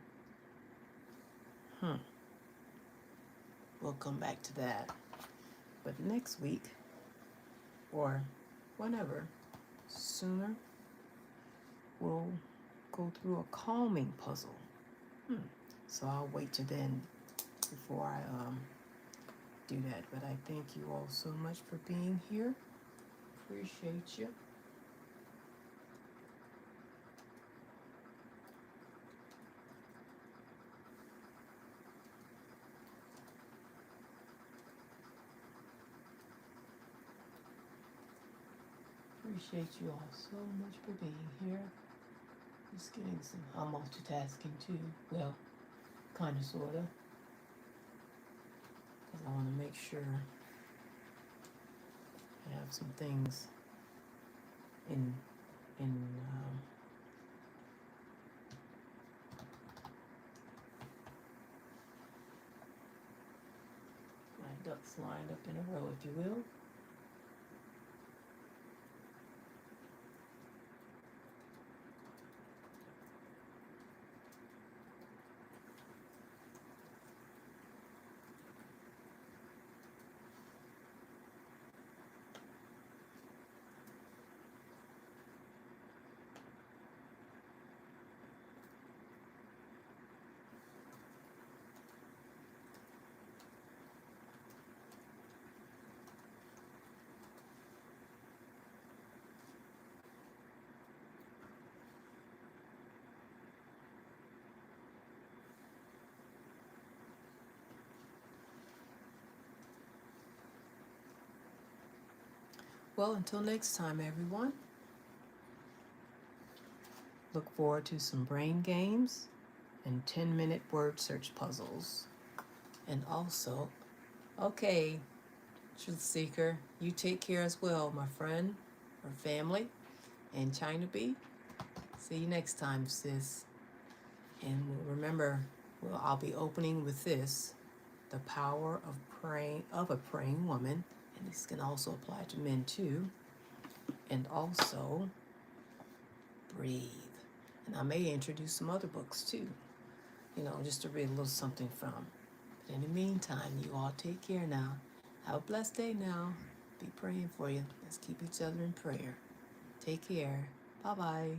We'll come back to that. But next week, or whenever, sooner, we'll go through a calming puzzle. So I'll wait till then before I do that. But I thank you all so much for being here. Appreciate you. Appreciate you all so much for being here. Just getting some, I'm multitasking too. Well, kind of, sort of. Because I want to make sure I have some things in my ducks lined up in a row, if you will. Well, until next time, everyone. Look forward to some brain games and 10-minute word search puzzles. And also, okay, Truth Seeker, you take care as well, my friend or family. And China Bee, see you next time, sis. And remember, I'll be opening with this, The Power of a Praying Woman. And this can also apply to men too. And also, Breathe. And I may introduce some other books too, just to read a little something from. But in the meantime, you all take care now. Have a blessed day now. Be praying for you. Let's keep each other in prayer. Take care. Bye-bye.